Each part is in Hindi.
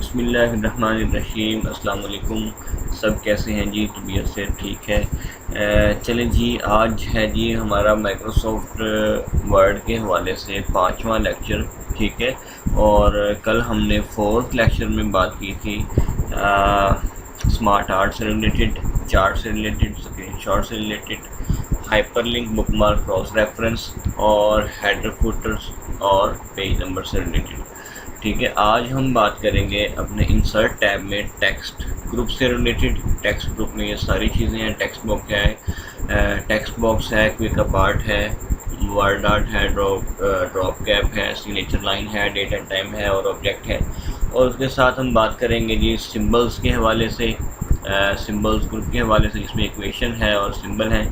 बिस्मिल्लाहिर्रहमानिर्रहीम। अस्सलाम वालेकुम। सब कैसे हैं जी? तबीयत से ठीक है? चलें जी, आज है जी हमारा माइक्रोसॉफ्ट वर्ड के हवाले से 5वां लेक्चर, ठीक है। और कल हमने 4th लेक्चर में बात की थी स्मार्ट आर्ट से रिलेटेड, चार्ट से रिलेटेड, स्क्रीनशॉट से related, hyperlink, bookmark, cross reference और हेडर फुटर्स और पेज नंबर से रिलेटेड, ठीक है। आज हम बात करेंगे अपने इंसर्ट टैब में टेक्स्ट ग्रुप से रिलेटेड। टेक्स्ट ग्रुप में ये सारी चीज़ें हैं। टेक्स्ट बॉक्स है, टेक्स्ट बॉक्स है, क्विक अपार्ट है, वर्ड आर्ट है, ड्रॉप कैप है, सिग्नेचर लाइन है, डेट एंड टाइम है और ऑब्जेक्ट है। और उसके साथ हम बात करेंगे जी सिंबल्स के हवाले से, सिंबल्स ग्रुप के हवाले से जिसमें इक्वेशन है और सिंबल है।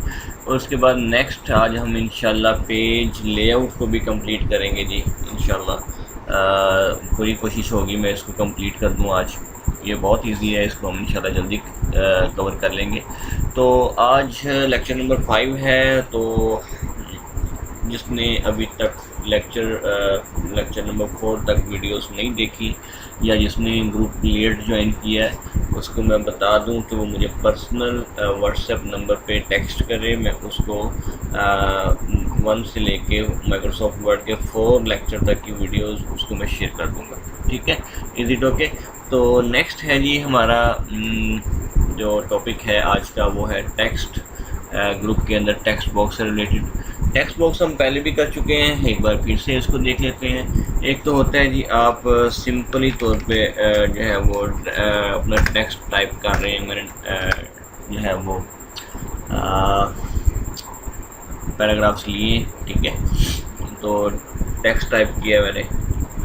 और उसके बाद नेक्स्ट आज हम इंशाल्लाह पेज लेआउट को भी कंप्लीट करेंगे जी इंशाल्लाह। पूरी कोशिश होगी मैं इसको कंप्लीट कर दूं आज। ये बहुत इजी है, इसको हम इंशाल्लाह जल्दी कवर कर लेंगे। तो आज लेक्चर नंबर 5 है। तो जिसने अभी तक लेक्चर नंबर 4 तक वीडियोस नहीं देखी या जिसने ग्रुप लेट ज्वाइन किया है, उसको मैं बता दूं कि वो मुझे पर्सनल व्हाट्सएप नंबर पे टेक्स्ट करे। मैं उसको 1 से लेके माइक्रोसॉफ्ट वर्ड के 4 लेक्चर तक की वीडियोस उसको मैं शेयर कर दूंगा, ठीक है। Is it okay? तो नेक्स्ट है जी हमारा जो टॉपिक है आज का, वो है टेक्स्ट ग्रुप के अंदर टेक्स्ट बॉक्स से रिलेटेड। टेक्स्ट बॉक्स हम पहले भी कर चुके हैं, एक बार फिर से इसको देख लेते हैं। एक तो होता है जी आप सिंपली तौर पे जो है वो अपना टेक्स्ट टाइप कर रहे हैं। मैंने जो है वो पैराग्राफ्स लिए, ठीक है। तो टेक्स्ट टाइप किया मैंने।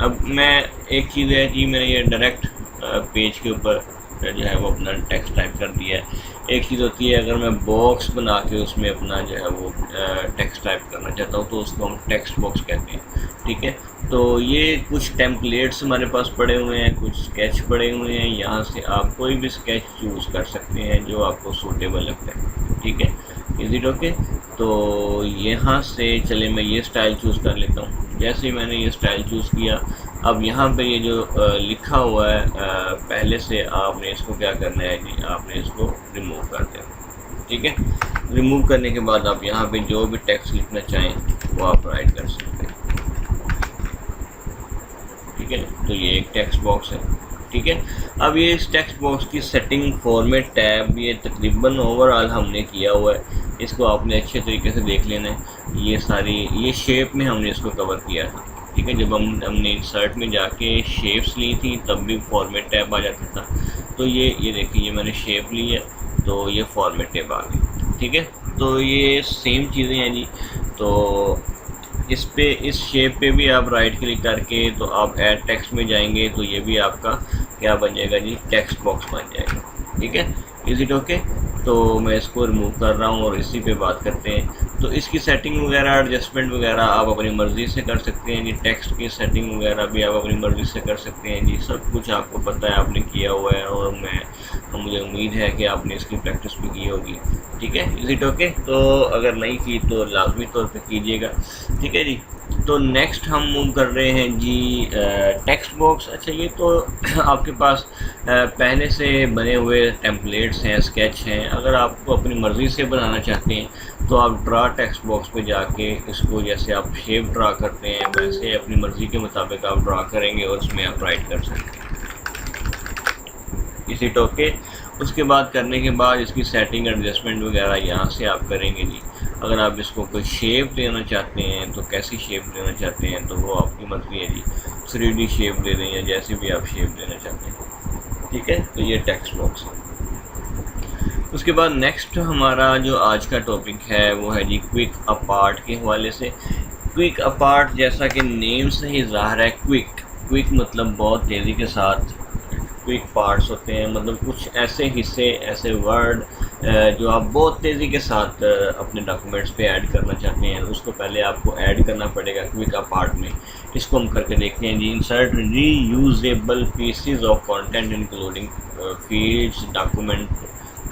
अब मैं एक चीज़ है जी, मैंने ये डायरेक्ट पेज के ऊपर जो है वो अपना टेक्स्ट टाइप कर दिया है। एक चीज़ होती है अगर मैं बॉक्स बना के उसमें अपना जो है वो टेक्स्ट टाइप करना चाहता हूँ तो उसको हम टेक्स्ट बॉक्स कहते हैं, ठीक है। तो ये कुछ टेम्पलेट्स हमारे पास पड़े हुए हैं, कुछ स्केच पड़े हुए हैं। यहाँ से आप कोई भी स्केच चूज़ कर सकते हैं जो आपको सूटेबल लगता है, ठीक है। Is it okay? तो यहाँ से चले मैं ये स्टाइल चूज़ कर लेता हूँ। जैसे ही मैंने ये स्टाइल चूज़ किया, अब यहाँ पे ये जो लिखा हुआ है पहले से, आपने इसको क्या करना है जी, आपने इसको रिमूव कर देना, ठीक है। रिमूव करने के बाद आप यहाँ पे जो भी टेक्स्ट लिखना चाहें वो आप राइट कर सकते हैं, ठीक है। तो ये एक टेक्स्ट बॉक्स है, ठीक है। अब ये इस टेक्स्ट बॉक्स की सेटिंग, फॉर्मेट, टैब, ये तकरीबन ओवरऑल हमने किया हुआ है। इसको आपने अच्छे तरीके से देख लेना है। ये सारी ये शेप में हमने इसको कवर किया था, ठीक है। जब हमने इंसर्ट में जाके शेप्स ली थी तब भी फॉर्मेट टैब आ जाता था। तो ये देखिए, ये मैंने शेप ली है तो ये फॉर्मेट टैब आ गई, ठीक है। तो ये सेम चीज़ें हैं जी। तो इस शेप पे भी आप राइट क्लिक करके तो आप ऐड टेक्स्ट में जाएंगे तो ये भी आपका क्या बन जाएगा जी, टेक्स्ट बॉक्स बन जाएगा, ठीक है। Is it okay? तो मैं इसको रिमूव कर रहा हूँ और इसी पे बात करते हैं। तो इसकी सेटिंग वगैरह, एडजस्टमेंट वगैरह आप अपनी मर्ज़ी से कर सकते हैं जी। टेक्स्ट की सेटिंग वगैरह भी आप अपनी मर्ज़ी से कर सकते हैं जी। सब कुछ आपको पता है, आपने किया हुआ है और मुझे उम्मीद है कि आपने इसकी प्रैक्टिस भी की होगी, ठीक है। Is it okay? तो अगर नहीं की तो लाजमी तौर पे कीजिएगा, ठीक है जी। तो नेक्स्ट हम मूव कर रहे हैं जी टेक्स्ट बॉक्स। अच्छा, ये तो आपके पास पहले से बने हुए टेम्पलेट्स हैं, स्केच हैं। अगर आपको अपनी मर्ज़ी से बनाना चाहते हैं तो आप ड्रा टेक्स्ट बॉक्स पे जाके इसको, जैसे आप शेप ड्रा करते हैं वैसे अपनी मर्ज़ी के मुताबिक आप ड्रा करेंगे और उसमें आप राइट कर सकते हैं। इसी टोके उसके बाद करने के बाद इसकी सेटिंग, एडजस्टमेंट वगैरह यहाँ से आप करेंगे जी। अगर आप इसको कोई शेप देना चाहते हैं तो कैसी शेप देना चाहते हैं तो वो आपकी मर्ज़ी है जी। 3D शेप दे दें या जैसे भी आप शेप देना चाहते हैं, ठीक है। तो ये टेक्स्ट बॉक्स है। उसके बाद नेक्स्ट हमारा जो आज का टॉपिक है वो है जी क्विक अपार्ट के हवाले से। क्विक अपार्ट, जैसा कि नेम से ही ज़ाहिर है, क्विक मतलब बहुत तेज़ी के साथ। क्विक पार्ट्स होते हैं मतलब कुछ ऐसे हिस्से, ऐसे वर्ड जो आप बहुत तेज़ी के साथ अपने डॉक्यूमेंट्स पे ऐड करना चाहते हैं, उसको पहले आपको ऐड करना पड़ेगा क्विक अपार्ट में। इसको हम करके देखते हैं जी। Insert reusable pieces of content including fields, document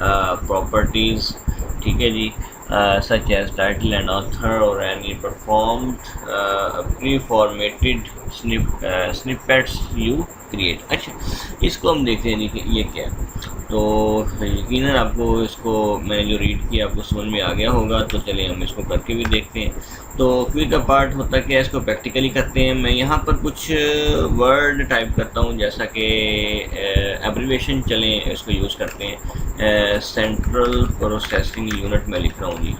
properties, ठीक है जी, such as title and author or any performed pre-formatted snippets you create. अच्छा, इसको हम देखते हैं कि ये क्या है। तो यकीनन आपको इसको मैंने जो रीड किया आपको समझ में आ गया होगा। तो चलिए हम इसको करके भी देखते हैं। तो क्विक पार्ट होता क्या है, इसको प्रैक्टिकली करते हैं। मैं यहाँ पर कुछ वर्ड टाइप करता हूँ, जैसा कि एब्रीविएशन चलें इसको यूज़ करते हैं। सेंट्रल प्रोसेसिंग यूनिट में लिख रहा हूँ जी,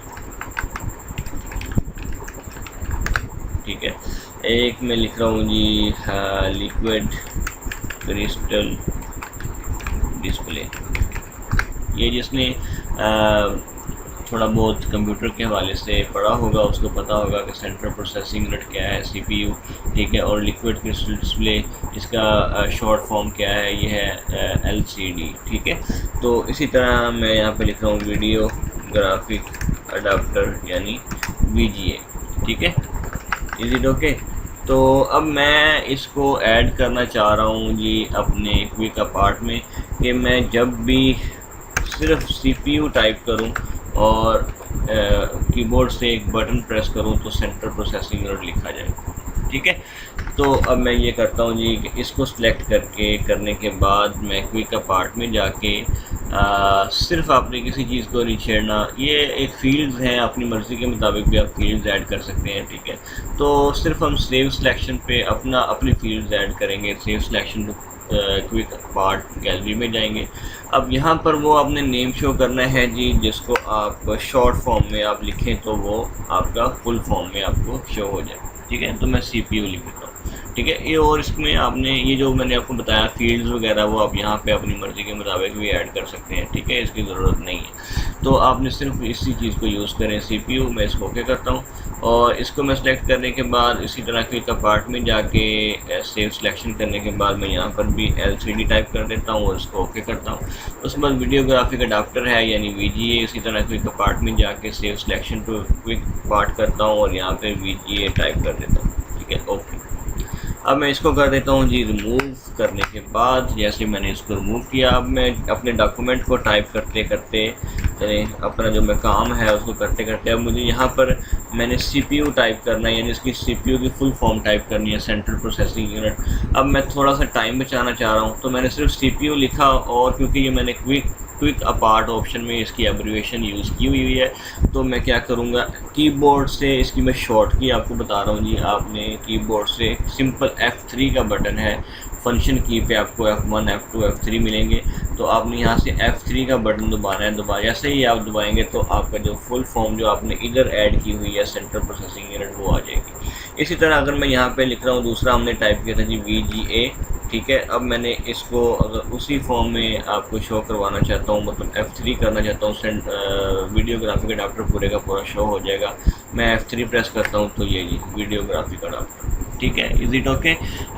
ठीक है। एक मैं लिख रहा हूँ जी लिक्विड क्रिस्टल डिस्प्ले। ये जिसने थोड़ा बहुत कंप्यूटर के हवाले से पढ़ा होगा उसको पता होगा कि सेंट्रल प्रोसेसिंग यूनिट क्या है, सीपीयू, ठीक है। और लिक्विड क्रिस्टल डिस्प्ले इसका शॉर्ट फॉर्म क्या है, ये है एलसीडी, ठीक है। तो इसी तरह मैं यहाँ पे लिख रहा हूँ वीडियो ग्राफिक अडाप्टर यानी वीजीए, ठीक है। Is it okay? तो अब मैं इसको ऐड करना चाह रहा हूँ जी अपने क्विक पार्ट में, कि मैं जब भी सिर्फ सीपीयू टाइप करूं और कीबोर्ड से एक बटन प्रेस करूं तो सेंट्रल प्रोसेसिंग यूनिट लिखा जाए, ठीक है। तो अब मैं ये करता हूं जी कि इसको सिलेक्ट करने के बाद मैं क्विक पार्ट में जाके सिर्फ आपने किसी चीज़ को नहीं छेड़ना। ये एक फील्ड्स हैं, अपनी मर्ज़ी के मुताबिक भी आप फील्ड्स ऐड कर सकते हैं, ठीक है। तो सिर्फ हम सेव सिलेक्शन पे अपनी फील्ड्स ऐड करेंगे। Save selection to quick part gallery में जाएंगे। अब यहाँ पर वो आपने नेम शो करना है जी, जिसको आप शॉर्ट फॉर्म में आप लिखें तो वो आपका फुल फॉर्म में आपको शो हो जाए, ठीक है। तो मैं सीपीयू लिख देता हूँ, ठीक है। ये और इसमें आपने ये जो मैंने आपको बताया फील्ड्स वगैरह वो आप यहाँ पे अपनी मर्ज़ी के मुताबिक भी ऐड कर सकते हैं, ठीक है। इसकी ज़रूरत नहीं है। तो आपने सिर्फ इसी चीज़ को यूज़ करें, सीपीयू। मैं इसको ओके करता हूँ और इसको मैं सेलेक्ट करने के बाद इसी तरह क्विक पार्ट में जाके सेव सिलेक्शन करने के बाद मैं यहाँ पर भी एलसीडी टाइप कर देता हूँ और इसको ओके करता हूँ। उसके बाद वीडियो ग्राफिक अडाप्टर है यानी वीजीए। इसी तरह क्विक पार्ट में जाके save selection to quick part करता हूँ और यहाँ पे वीजीए टाइप कर देता हूँ, ठीक है, ओके। अब मैं इसको कर देता हूँ जी रिमूव। करने के बाद जैसे मैंने इसको रिमूव किया, अब मैं अपने डॉक्यूमेंट को टाइप करते करते अपना जो मैं काम है उसको करते करते अब मुझे यहाँ पर मैंने सीपीयू टाइप करना है, यानी इसकी सीपीयू की फुल फॉर्म टाइप करनी है, सेंट्रल प्रोसेसिंग यूनिट। अब मैं थोड़ा सा टाइम बचाना चाह रहा हूँ तो मैंने सिर्फ सीपीयू लिखा, और क्योंकि ये मैंने क्विक अपार्ट ऑप्शन में इसकी एब्रीविएशन यूज़ की हुई है तो मैं क्या करूँगा, कीबोर्ड से इसकी मैं शॉर्ट की आपको बता रहा हूँ जी। आपने कीबोर्ड से सिंपल F3 का बटन है, फंक्शन की पे आपको F1 F2 F3 मिलेंगे। तो आपने यहाँ से F3 का बटन दबाना है। जैसे ही आप दबाएंगे तो आपका जो फुल फॉर्म जो आपने इधर ऐड की हुई है सेंट्रल प्रोसेसिंग यूनिट वो आ जाएगी। इसी तरह अगर मैं यहाँ पे लिख रहा हूँ, दूसरा हमने टाइप किया था जी VGA, ठीक है। अब मैंने इसको अगर उसी फॉर्म में आपको शो करवाना चाहता हूँ, मतलब F3 करना चाहता हूँ, वीडियो ग्राफिक अडाप्टर पूरे का पूरा शो हो जाएगा। मैं F3 प्रेस करता हूँ तो ये जी वीडियो ग्राफिक अडाप्टर, ठीक है। Is it okay?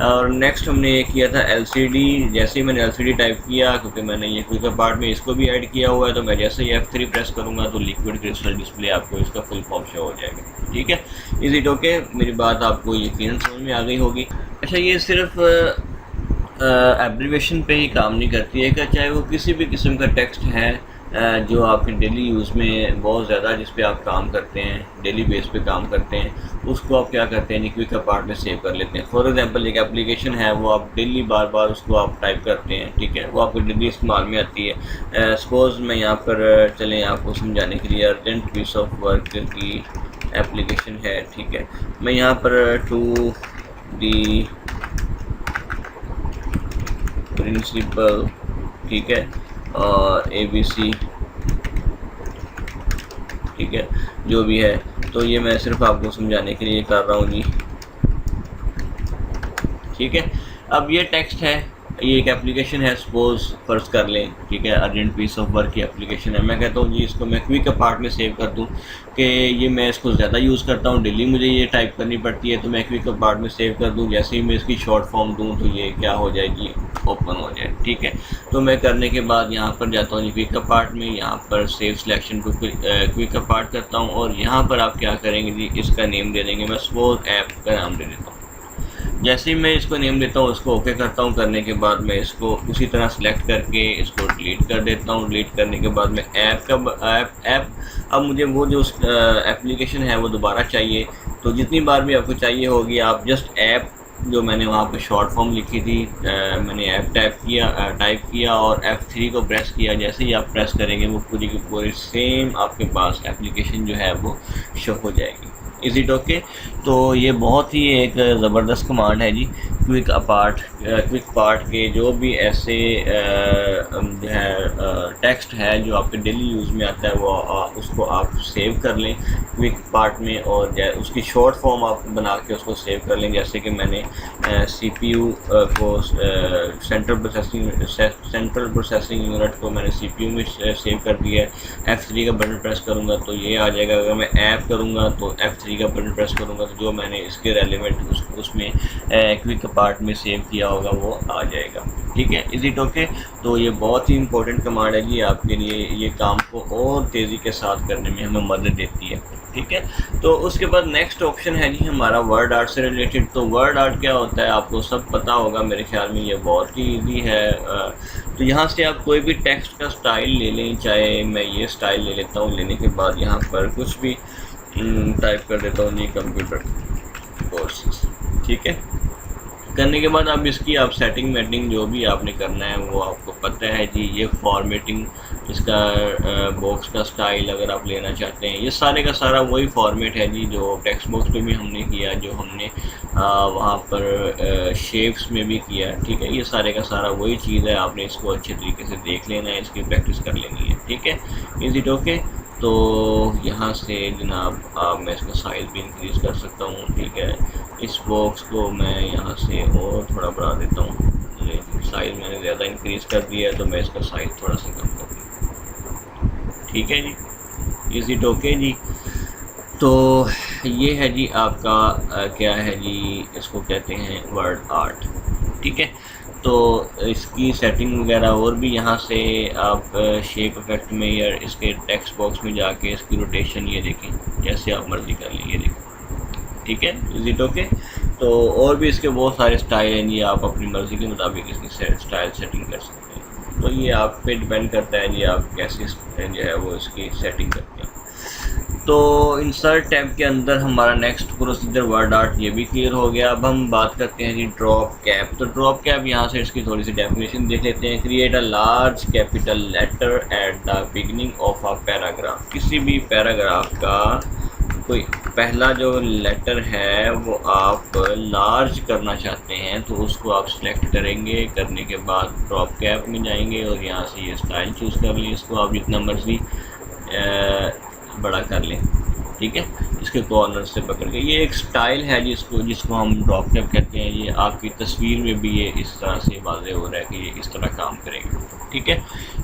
और नेक्स्ट हमने ये किया था LCD। जैसे ही मैंने LCD टाइप किया, क्योंकि मैंने ये क्विक पार्ट में इसको भी ऐड किया हुआ है, तो मैं जैसे ही F3 प्रेस करूँगा तो लिक्विड क्रिस्टल डिस्प्ले आपको इसका फुल फॉर्म शो हो जाएगा, ठीक है। Is it okay? मेरी बात आपको यकीनन समझ में आ गई होगी। अच्छा, ये सिर्फ एब्रीविएशन पे ही काम नहीं करती है, कि चाहे वो किसी भी किस्म का टेक्स्ट है जो आपके डेली यूज़ में बहुत ज़्यादा जिस पे आप काम करते हैं, डेली बेस पे काम करते हैं, उसको आप क्या करते हैं, क्विक पार्ट में सेव कर लेते हैं। फॉर एग्जांपल एक एप्लीकेशन है, वो आप डेली बार बार उसको आप टाइप करते हैं, ठीक है, वो आपको डेली इस्तेमाल में आती है। सपोज़ मैं यहाँ पर चलें आपको समझाने के लिए अर्जेंट पीस ऑफ वर्क की एप्लीकेशन है, ठीक है। मैं यहाँ पर टू दी प्रिंसिपल, ठीक है, और ABC, ठीक है, जो भी है। तो ये मैं सिर्फ आपको समझाने के लिए कर रहा हूँ जी, ठीक है। अब ये टेक्स्ट है, ये एक एप्लीकेशन है, सपोज फर्ज कर लें, ठीक है, अर्जेंट पीस ऑफ वर्क की एप्लीकेशन है। मैं कहता हूँ जी इसको मैं क्विक पार्ट में सेव कर दूँ, कि ये मैं इसको ज़्यादा यूज़ करता हूँ, डेली मुझे ये टाइप करनी पड़ती है, तो मैं क्विक पार्ट में सेव कर दूँ। जैसे ही मैं इसकी शॉर्ट फॉर्म दूँ तो ये क्या हो जाएगी, ओपन हो जाए, ठीक है। तो मैं करने के बाद यहाँ पर जाता हूँ जी क्विक पार्ट में, यहाँ पर save selection to quick part करता हूँ, और यहाँ पर आप क्या करेंगे जी, इसका नेम दे देंगे। मैं सपोज ऐप का नाम दे देता हूँ। जैसे ही मैं इसको नेम देता हूँ, इसको ओके करता हूँ, करने के बाद मैं इसको उसी तरह सेलेक्ट करके इसको डिलीट कर देता हूँ। डिलीट करने के बाद मैं ऐप अब मुझे वो जो एप्लीकेशन है वो दोबारा चाहिए, तो जितनी बार भी आपको चाहिए होगी आप जस्ट ऐप जो मैंने वहाँ पे शॉर्ट फॉर्म लिखी थी, मैंने टाइप किया और F3 को प्रेस किया। जैसे ही आप प्रेस करेंगे वो पूरी की पूरी सेम आपके पास एप्लीकेशन जो है वो शो हो जाएगी। Is it okay? तो ये बहुत ही एक ज़बरदस्त कमांड है जी। क्विक पार्ट के जो भी ऐसे जो है टेक्स्ट है जो आपके डेली यूज़ में आता है वो उसको आप सेव कर लें क्विक पार्ट में, और उसकी शॉर्ट फॉर्म आप बना के उसको सेव कर लें। जैसे कि मैंने CPU को सेंट्रल प्रोसेसिंग यूनिट को मैंने CPU में सेव कर दिया है। F3 का बटन प्रेस करूँगा तो ये आ जाएगा। अगर मैं ऐप करूँगा तो F3 का बटन प्रेस करूँगा तो जो मैंने इसके रेलिवेंट उसमें क्विक पार्ट में सेव किया होगा वो आ जाएगा। ठीक है, इज़ इट ओके? तो ये बहुत ही इंपॉर्टेंट कमांड है जी आपके लिए, ये काम को और तेज़ी के साथ करने में हमें मदद देती है। ठीक है, तो उसके बाद नेक्स्ट ऑप्शन है जी हमारा वर्ड आर्ट से रिलेटेड। तो वर्ड आर्ट क्या होता है आपको सब पता होगा मेरे ख्याल में, ये बहुत ही ईजी है। तो यहाँ से आप कोई भी टेक्स्ट का स्टाइल ले लें, चाहे मैं ये स्टाइल ले लेता हूँ। लेने के बाद यहाँ पर कुछ भी टाइप कर देता हूँ जी, कंप्यूटर कोर्सेस। ठीक है, करने के बाद अब इसकी आप सेटिंग वेटिंग जो भी आपने करना है वो आपको पता है जी। ये फॉर्मेटिंग, इसका बॉक्स का स्टाइल अगर आप लेना चाहते हैं, ये सारे का सारा वही फॉर्मेट है जी जो टेक्स्ट बॉक्स पे भी हमने किया, जो हमने वहाँ पर शेप्स में भी किया। ठीक है, ये सारे का सारा वही चीज़ है। आपने इसको अच्छे तरीके से देख लेना है, इसकी प्रैक्टिस कर लेनी है। ठीक है, इज़ इट ओके? तो यहाँ से जनाब मैं इसका साइज़ भी इंक्रीज़ कर सकता हूँ। ठीक है, इस बॉक्स को मैं यहाँ से और थोड़ा बढ़ा देता हूँ। ये साइज़ मैंने ज़्यादा इंक्रीज़ कर दिया है तो मैं इसका साइज़ थोड़ा सा कम कर दूँ। ठीक है जी, इज़ इट ओके जी? तो ये है जी आपका क्या है जी, इसको कहते हैं वर्ड आर्ट। ठीक है, तो इसकी सेटिंग वगैरह और भी यहाँ से आप शेप इफेक्ट में या इसके टेक्स्ट बॉक्स में जाके इसकी रोटेशन ये देखें, जैसे आप मर्ज़ी कर लें, ये देखें। ठीक है, इज़ इट ओके? तो और भी इसके बहुत सारे स्टाइल हैं जी, आप अपनी मर्ज़ी के मुताबिक इसकी स्टाइल सेटिंग कर सकते हैं। तो ये आप पे डिपेंड करता है जी आप कैसे जो है वो इसकी सेटिंग करते हैं। तो इंसर्ट टैब के अंदर हमारा नेक्स्ट प्रोसीजर वर्ड आर्ट ये भी क्लियर हो गया। अब हम बात करते हैं जी ड्रॉप कैप। तो ड्रॉप कैप यहाँ से इसकी थोड़ी सी डेफिनेशन देख लेते हैं। Create a large capital letter at the beginning of a paragraph. किसी भी पैराग्राफ का कोई पहला जो लेटर है वो आप लार्ज करना चाहते हैं तो उसको आप सिलेक्ट करेंगे। करने के बाद ड्रॉप कैप में जाएंगे और यहाँ से ये स्टाइल चूज़ कर लें। इसको आप जितना मर्जी बड़ा कर लें। ठीक है, इसके कॉर्नर से पकड़ के, ये एक स्टाइल है जिसको हम ड्रॉप कैप कहते हैं। ये आपकी तस्वीर में भी ये इस तरह से वाज़ेह हो रहा है कि ये इस तरह काम करेगा। ठीक है,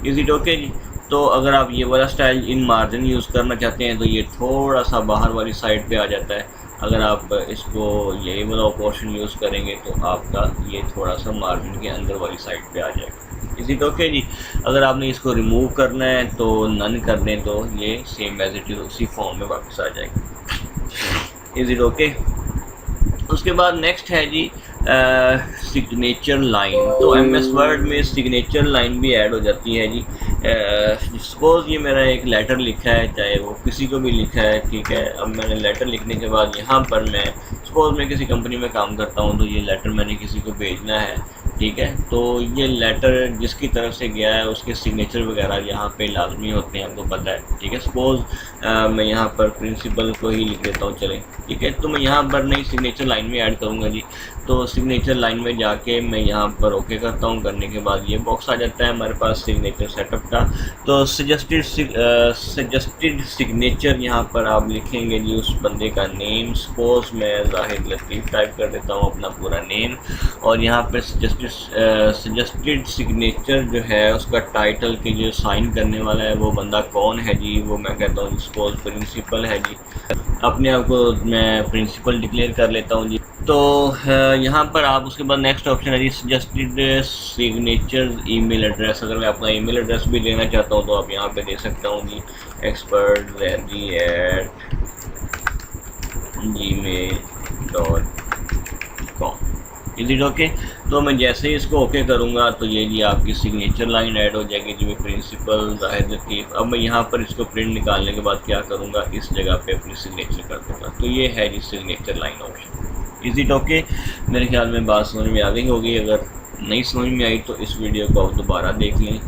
इज़ इट ओके जी? तो अगर आप ये वाला स्टाइल इन मार्जिन यूज़ करना चाहते हैं तो ये थोड़ा सा बाहर वाली साइड पे आ जाता है। अगर आप इसको यही वाला पोर्शन यूज़ करेंगे तो आपका ये थोड़ा सा मार्जिन के अंदर वाली साइड पे आ जाएगा। इज़ इट ओके जी? अगर आपने इसको रिमूव करना है तो नन कर दें तो ये सेम एज इट इज़ उसी फॉर्म में वापस आ जाएगा। Is it okay? उसके बाद नेक्स्ट है जी सिग्नेचर लाइन। तो MS वर्ड में सिग्नेचर लाइन भी ऐड हो जाती है जी। सपोज़ ये मेरा एक लेटर लिखा है, चाहे वो किसी को भी लिखा है। ठीक है, अब मैंने लेटर लिखने के बाद यहाँ पर मैं सपोज़ मैं किसी कंपनी में काम करता हूँ तो ये लेटर मैंने किसी को भेजना है। ठीक है, तो ये लेटर जिसकी तरफ से गया है उसके सिग्नेचर वगैरह यहाँ पे लाजमी होते हैं, आपको पता है। ठीक है, सपोज़ मैं यहाँ पर प्रिंसिपल को ही लिख देता हूँ, चलें। ठीक है, तो मैं यहाँ पर नई सिग्नेचर लाइन में ऐड करूँगा जी। तो सिग्नेचर लाइन में जाके मैं यहाँ पर ओके करता हूँ। करने के बाद ये बॉक्स आ जाता है हमारे पास सिग्नेचर सेटअप का। तो सजेस्टेड सिग्नेचर यहाँ पर आप लिखेंगे जी उस बंदे का नेम। सपोज़ मैं जाहिद लतीफ़ टाइप कर देता हूँ अपना पूरा नेम, और यहाँ पर सजेस्टेड सिग्नेचर जो है उसका टाइटल के जो साइन करने वाला है वो बंदा कौन है जी, वो मैं कहता हूँ सपोज़ प्रिंसिपल है जी। अपने आप को मैं प्रिंसिपल डिक्लेयर कर लेता हूँ जी। तो यहाँ पर आप उसके बाद नेक्स्ट ऑप्शन है जी सजेस्टेड सिग्नेचर ईमेल एड्रेस। अगर मैं अपना ईमेल एड्रेस भी देना चाहता हूँ तो आप यहाँ पे दे सकता हूँ जी, expert@gmail.com। Is it okay? तो मैं जैसे ही इसको ओके करूँगा तो ये जी आपकी सिग्नेचर लाइन ऐड हो जाएगी जी, प्रिंसिपल जाहिद लतीफ़। अब मैं यहाँ पर इसको प्रिंट निकालने के बाद क्या करूँगा, इस जगह पे अपनी सिग्नेचर कर दूँगा। तो ये है जी signature line option. Is it okay? मेरे ख्याल में बात समझ में आ गई होगी। अगर नहीं समझ में आई तो इस वीडियो को आप दोबारा देख लें,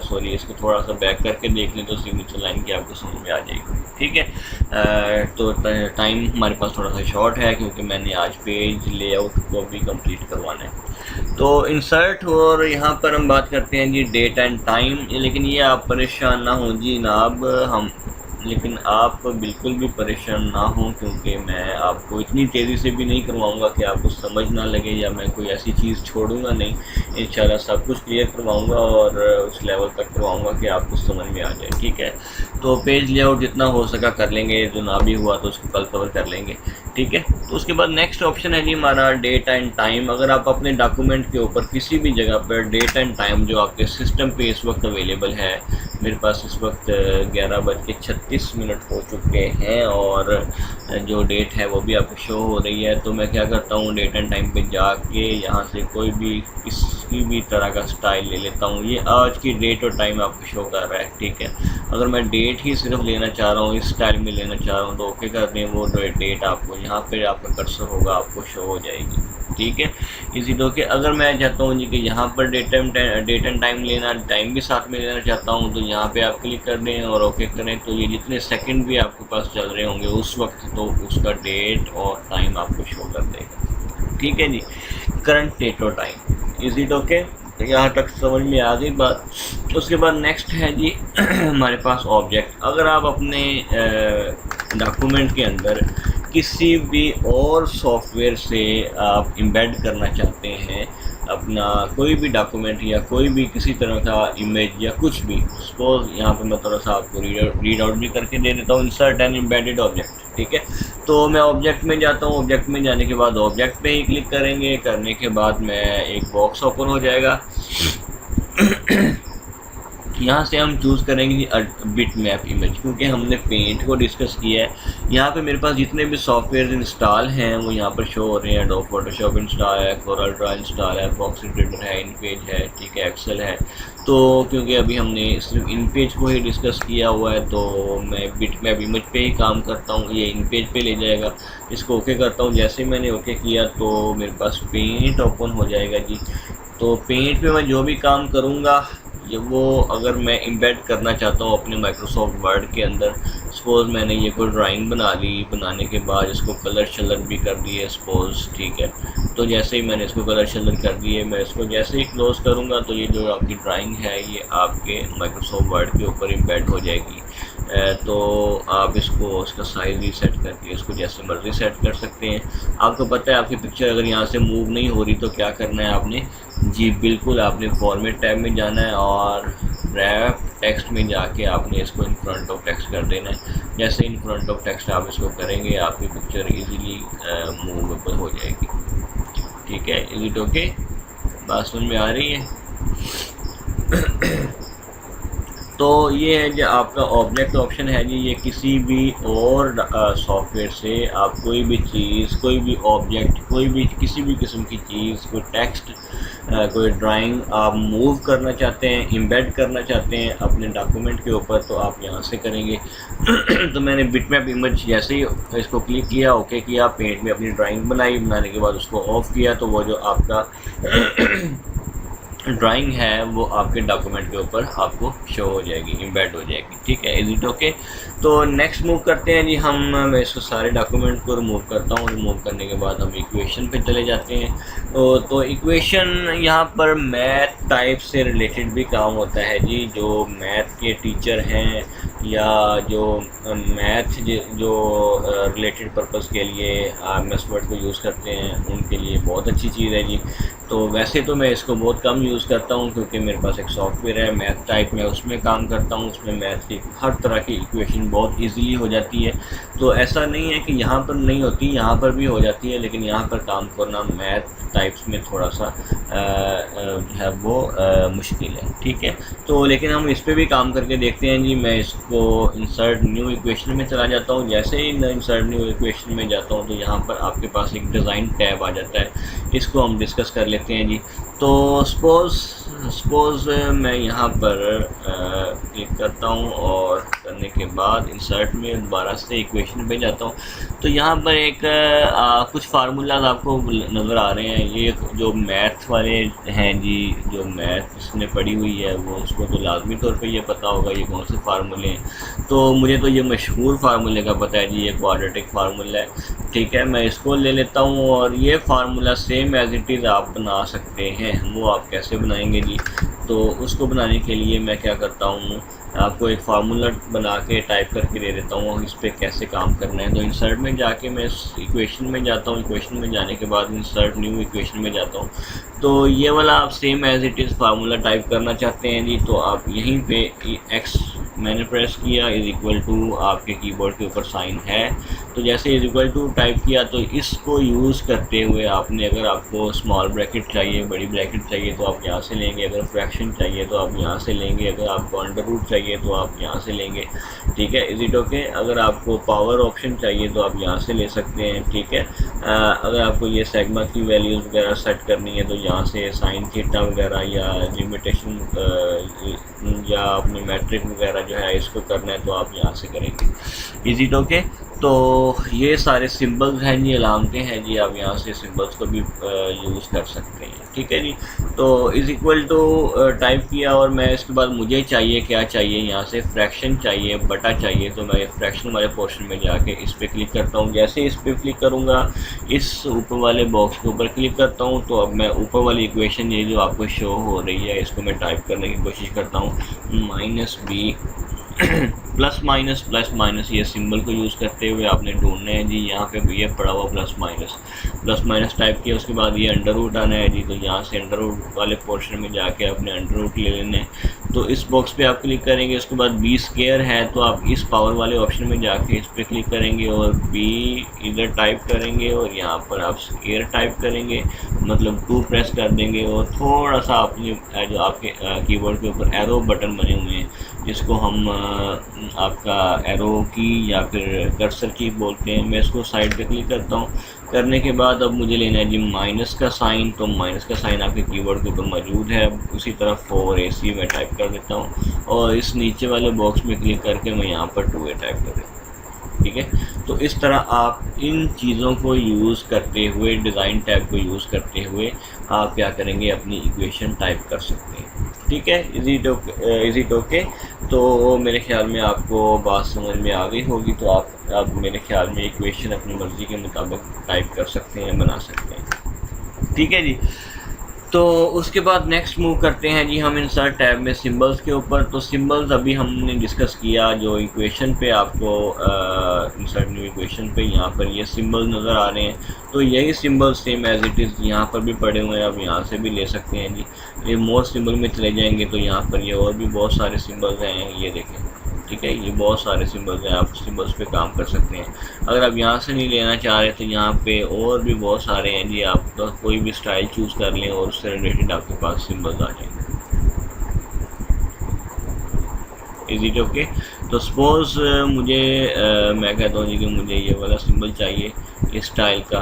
सॉरी इसको थोड़ा सा बैक करके देख लें तो सिग्नेचर लाइन की आपको समझ में आ जाएगी। ठीक है, तो टाइम हमारे पास थोड़ा सा शॉर्ट है क्योंकि मैंने आज पेज लेआउट को भी कंप्लीट करवाना है। तो इंसर्ट और यहाँ पर हम बात करते हैं जी डेट एंड टाइम। लेकिन ये आप परेशान ना हो जी जनाब, लेकिन आप बिल्कुल भी परेशान ना हो क्योंकि मैं आपको इतनी तेज़ी से भी नहीं करवाऊंगा कि आपको समझ ना लगे, या मैं कोई ऐसी चीज़ छोड़ूंगा नहीं। इंशाल्लाह सब कुछ क्लियर करवाऊंगा और उस लेवल तक करवाऊंगा कि आपको समझ में आ जाए। ठीक है, तो पेज लेआउट जितना हो सका कर लेंगे, जो ना भी हुआ तो उसको कल कवर कर लेंगे। ठीक है, तो उसके बाद नेक्स्ट ऑप्शन है जी हमारा डेट एंड टाइम। अगर आप अपने डॉक्यूमेंट के ऊपर किसी भी जगह पर डेट एंड टाइम जो आपके सिस्टम पे इस वक्त अवेलेबल है, मेरे पास इस वक्त 11:36 हो चुके हैं और जो डेट है वो भी आपको शो हो रही है। तो मैं क्या करता हूँ, डेट एंड टाइम पे जाके यहाँ से कोई भी किसी भी तरह का स्टाइल ले लेता हूँ। ये आज की डेट और टाइम आपको शो कर रहा है। ठीक है, अगर मैं डेट ही सिर्फ लेना चाह रहा हूँ, इस स्टाइल में लेना चाह रहा हूँ तो ओके कर दें। वो डेट आपको यहाँ पे आपका कर्सर होगा आपको शो हो जाएगी। ठीक है, इसी तो कि अगर मैं चाहता हूँ जी कि यहाँ पर डेट एंड टाइम लेना, टाइम भी साथ में लेना चाहता हूँ तो यहाँ पे आप क्लिक कर दें और ओके करें। तो ये जितने सेकंड भी आपके पास चल रहे होंगे उस वक्त, तो उसका डेट और टाइम आपको शो कर देगा। ठीक है जी, करंट डेट और टाइम। Is it okay? तो यहाँ तक समझ में आ गई बात। उसके बाद नेक्स्ट है जी हमारे पास ऑब्जेक्ट। अगर आप अपने डॉक्यूमेंट के अंदर किसी भी और सॉफ्टवेयर से आप एम्बेड करना चाहते हैं अपना कोई भी डॉक्यूमेंट या कोई भी किसी तरह का इमेज या कुछ भी, सपोज यहाँ पे मैं थोड़ा सा आपको रीड आउट भी करके दे देता हूँ, इंसर्ट एंड एम्बेडेड ऑब्जेक्ट। ठीक है, तो मैं ऑब्जेक्ट में जाता हूँ। ऑब्जेक्ट में जाने के बाद ऑब्जेक्ट पे ही क्लिक करेंगे। करने के बाद मैं एक बॉक्स ओपन हो जाएगा। यहाँ से हम चूज़ करेंगे बिट मैप इमेज, क्योंकि हमने पेंट को डिस्कस किया है। यहाँ पे मेरे पास जितने भी सॉफ्टवेयर इंस्टॉल हैं वो यहाँ पर शो हो रहे हैं। एडोब फोटोशॉप इंस्टॉल है, कोरल ड्रॉ इंस्टॉल है, फॉक्स एडिटर है, इनपेज है, ठीक है, एक्सेल है। तो क्योंकि अभी हमने सिर्फ इनपेज को ही डिस्कस किया हुआ है तो मैं बिट मैप इमेज पे ही काम करता हूँ। ये इनपेज पे ले जाएगा, इसको ओके करता हूँ। जैसे ही मैंने ओके किया तो मेरे पास पेंट ओपन हो जाएगा जी। तो पेंट पे मैं जो भी काम करूँगा ये वो अगर मैं एम्बेड करना चाहता हूँ अपने माइक्रोसॉफ्ट वर्ड के अंदर, सपोज़ मैंने ये कोई ड्राइंग बना ली, बनाने के बाद इसको कलर शलर भी कर दिए सपोज़। ठीक है, तो जैसे ही मैंने इसको कलर शलर कर दिए, मैं इसको जैसे ही क्लोज़ करूँगा तो ये जो आपकी ड्राइंग है ये आपके माइक्रोसॉफ्ट वर्ड के ऊपर एम्बेड हो जाएगी। तो आप इसको इसका साइज़ भी सेट करके इसको जैसे मर्ज़ी सेट कर सकते हैं। आपको पता है आपकी पिक्चर अगर यहाँ से मूव नहीं हो रही तो क्या करना है आपने जी, बिल्कुल आपने फॉर्मेट टैब में जाना है और रैप टेक्स्ट में जाके आपने इसको इन फ्रंट ऑफ टेक्स्ट कर देना है। जैसे इन फ्रंट ऑफ टेक्स्ट आप इसको करेंगे आपकी पिक्चर इजीली मूवेबल हो जाएगी। ठीक है, इज इट ओके? बात समझ में आ रही है? तो ये है जो आपका ऑब्जेक्ट ऑप्शन है जी। ये किसी भी और सॉफ्टवेयर से आप कोई भी चीज़, कोई भी ऑब्जेक्ट, कोई भी किसी भी किस्म की चीज़, कोई टेक्स्ट, कोई ड्राइंग आप मूव करना चाहते हैं, एम्बेड करना चाहते हैं अपने डॉक्यूमेंट के ऊपर तो आप यहाँ से करेंगे। तो मैंने बिटमैप इमेज जैसे ही इसको क्लिक किया, ओके किया, पेंट में अपनी ड्राइंग बनाई, बनाने के बाद उसको ऑफ किया तो वो जो आपका ड्राइंग है वो आपके डॉक्यूमेंट के ऊपर आपको शो हो जाएगी, एम्बेड हो जाएगी। ठीक है, इज इट ओके? तो नेक्स्ट मूव करते हैं जी हम। मैं इसको सारे डॉक्यूमेंट को रिमूव करता हूँ। रिमूव करने के बाद हम इक्वेशन पे चले जाते हैं। तो इक्वेशन यहाँ पर मैथ टाइप से रिलेटेड भी काम होता है जी। जो मैथ के टीचर हैं या जो मैथ जो रिलेटेड पर्पस के लिए एमएस वर्ड को यूज़ करते हैं उनके लिए बहुत अच्छी चीज़ है जी। तो वैसे तो मैं इसको बहुत कम यूज़ करता हूँ क्योंकि मेरे पास एक सॉफ्टवेयर है मैथ टाइप में, उसमें काम करता हूँ। उसमें मैथ की हर तरह की इक्वेशन बहुत इजीली हो जाती है। तो ऐसा नहीं है कि यहाँ पर नहीं होती, यहाँ पर भी हो जाती है, लेकिन यहाँ पर काम करना मैथ टाइप्स में थोड़ा सा है वो मुश्किल है। ठीक है, तो लेकिन हम इस पर भी काम करके देखते हैं जी। मैं इसको इंसर्ट न्यू इक्वेशन में चला जाता हूँ। जैसे ही मैं इंसर्ट न्यू इक्वेशन में जाता हूँ तो यहाँ पर आपके पास एक डिज़ाइन टैब आ जाता है। इसको हम डिस्कस कर लेते हैं जी। तो सपोज़ सपोज़ मैं यहाँ पर क्लिक करता हूँ और करने के बाद इंसर्ट में दोबारा से इक्वेशन पे जाता हूँ, तो यहाँ पर एक कुछ फार्मूलाज आपको नज़र आ रहे हैं। ये जो मैथ वाले हैं जी, जो मैथ जिसने पढ़ी हुई है वो उसको तो लाजमी तौर पे ये पता होगा ये कौन से फार्मूले हैं। तो मुझे तो ये मशहूर फार्मूले का पता है जी, ये क्वाड्रेटिक फार्मूला है। ठीक है, मैं इसको ले लेता हूँ और ये formula same as it is आप बना सकते हैं। वो आप कैसे बनाएंगे जी? तो उसको बनाने के लिए मैं क्या करता हूँ, आपको एक फार्मूला बना के टाइप करके दे देता हूँ इस पर कैसे काम करना है। तो इंसर्ट में जाके मैं इस इक्वेशन में जाता हूँ, इक्वेशन में जाने के बाद इंसर्ट न्यू इक्वेशन में जाता हूँ। तो ये वाला आप same as it is formula type करना चाहते हैं जी, तो आप यहीं पे एक्स मैंने प्रेस किया इज़ इक्वल टू, आपके कीबोर्ड के ऊपर साइन है, तो जैसे इज़ इक्वल टू टाइप किया तो इसको यूज़ करते हुए आपने, अगर आपको स्मॉल ब्रैकेट चाहिए, बड़ी ब्रैकेट चाहिए तो आप यहाँ से लेंगे, अगर फ्रैक्शन चाहिए तो आप यहाँ से लेंगे, अगर आपको अंडर रूट चाहिए तो आप यहाँ से लेंगे। ठीक है, इज इट ओके? अगर आपको पावर ऑप्शन चाहिए तो आप यहाँ से ले सकते हैं। ठीक है, अगर आपको ये सेगमा की वैल्यूज़ वगैरह सेट करनी है तो यहाँ से साइन थीटा वगैरह या लिमिटेशन या अपनी मैट्रिक वगैरह जो है इसको करना है तो आप यहाँ से करेंगे। Is it okay? तो ये सारे सिंबल्स हैं जी, अलामतें हैं जी, आप यहाँ से सिंबल्स को भी यूज़ कर सकते हैं। ठीक है जी, तो इज़ इक्वल टू टाइप किया और मैं इसके बाद मुझे चाहिए क्या चाहिए, यहाँ से फ्रैक्शन चाहिए, बटा चाहिए, तो मैं फ्रैक्शन वाले पोर्शन में जाके इस पर क्लिक करता हूँ। जैसे इस पर क्लिक करूँगा, इस ऊपर वाले बॉक्स के ऊपर क्लिक करता हूँ, तो अब मैं ऊपर वाली इक्वेशन ये जो आपको शो हो रही है इसको मैं टाइप करने की कोशिश करता हूँ। -b प्लस माइनस ये सिंबल को यूज़ करते हुए आपने ढूंढना है जी। यहाँ पे ये पड़ा हुआ प्लस माइनस टाइप किया, उसके बाद ये अंडर रूट आना है जी, तो यहाँ से अंडर रूट वाले पोर्शन में जाके आपने अंडर रूट ले लेना है। तो इस बॉक्स पे आप क्लिक करेंगे, उसके बाद बी स्क्वायर है तो आप इस पावर वाले ऑप्शन में जाके इस पर क्लिक करेंगे और बी इधर टाइप करेंगे और यहाँ पर आप स्क्वायर टाइप करेंगे, मतलब 2 प्रेस कर देंगे और थोड़ा सा अपने जो आपके कीबोर्ड के ऊपर एरो बटन बने हुए हैं जिसको हम आपका एरो की या फिर कर्सर की बोलते हैं, मैं इसको साइड पे क्लिक करता हूँ। करने के बाद अब मुझे लेना है जी माइनस का साइन, तो माइनस का साइन आपके कीबोर्ड के ऊपर मौजूद है। उसी तरह 4AC मैं टाइप कर देता हूँ और इस नीचे वाले बॉक्स में क्लिक करके मैं यहाँ पर 2A टाइप कर देता हूँ। ठीक है, तो इस तरह आप इन चीज़ों को यूज़ करते हुए, डिज़ाइन टैब को यूज़ करते हुए आप क्या करेंगे, अपनी इक्वेशन टाइप कर सकते हैं। ठीक है, इज इट ओके? तो मेरे ख्याल में आपको बात समझ में आ गई होगी, तो आप मेरे ख्याल में इक्वेशन अपनी मर्ज़ी के मुताबिक टाइप कर सकते हैं, बना सकते हैं। ठीक है जी, तो उसके बाद नेक्स्ट मूव करते हैं जी हम इंसर्ट टैब में सिंबल्स के ऊपर। तो सिंबल्स अभी हमने डिस्कस किया, जो इक्वेशन पे आपको इंसर्ट न्यू इक्वेशन पे यहाँ पर ये सिंबल नज़र आ रहे हैं, तो यही symbol same as it is यहाँ पर भी पड़े हुए हैं, आप यहाँ से भी ले सकते हैं जी। ये मोर सिंबल में चले जाएंगे तो यहाँ पर ये और भी बहुत सारे सिंबल्स हैं, ये देखें। ठीक है, ये बहुत सारे सिंबल्स हैं, आप सिंबल्स पे काम कर सकते हैं। अगर आप यहाँ से नहीं लेना चाह रहे तो यहाँ पे और भी बहुत सारे हैं जी, आप तो कोई भी स्टाइल चूज़ कर लें और उससे रिलेटेड आपके पास सिंबल्स आ जाएंगे। Is it okay? तो सपोज़ मुझे मैं कहता हूँ जी कि मुझे ये वाला सिंबल चाहिए इस स्टाइल का,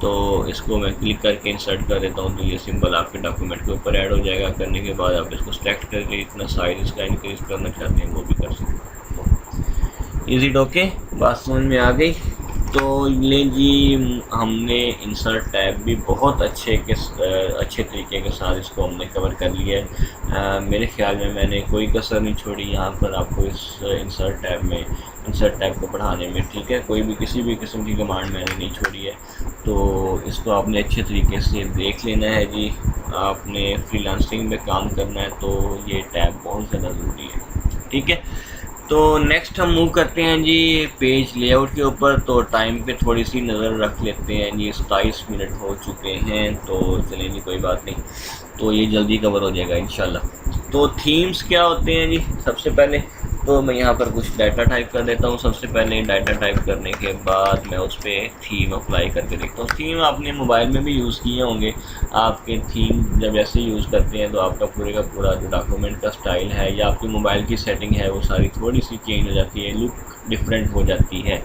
तो इसको मैं क्लिक करके इंसर्ट कर देता हूँ, तो ये सिंबल आपके डॉक्यूमेंट के ऊपर ऐड हो जाएगा। करने के बाद आप इसको सेलेक्ट करके इतना साइज इसका इंक्रीज़ करना चाहते हैं वो भी कर सकते हैं। Is it okay? बात समझ में आ गई? तो ले जी, हमने इंसर्ट टैब भी बहुत अच्छे तरीके के साथ इसको हमने कवर कर लिया है। मेरे ख्याल में मैंने कोई कसर नहीं छोड़ी यहाँ पर आपको इस इंसर्ट टैब को बढ़ाने में। ठीक है, कोई भी किसी भी किस्म की कमांड मैंने नहीं छोड़ी है, तो इसको आपने अच्छे तरीके से देख लेना है जी। आपने फ्रीलांसिंग में काम करना है तो ये टैब बहुत ज़्यादा ज़रूरी है। ठीक है, तो नेक्स्ट हम मूव करते हैं जी पेज लेआउट के ऊपर। तो टाइम पे थोड़ी सी नज़र रख लेते हैं जी, 27 मिनट हो चुके हैं, तो चलें जी कोई बात नहीं, तो ये जल्दी कवर हो जाएगा इंशाल्लाह। तो थीम्स क्या होते हैं जी? सबसे पहले तो मैं यहाँ पर कुछ डाटा टाइप कर देता हूँ। सबसे पहले डाटा टाइप करने के बाद मैं उस पर थीम अप्लाई करके देखता हूँ। थीम आपने मोबाइल में भी यूज़ किए होंगे, आपके थीम जब ऐसे यूज़ करते हैं तो आपका पूरे का पूरा जो डॉक्यूमेंट का स्टाइल है या आपकी मोबाइल की सेटिंग है वो सारी थोड़ी सी चेंज हो जाती है, लुक डिफरेंट हो जाती है।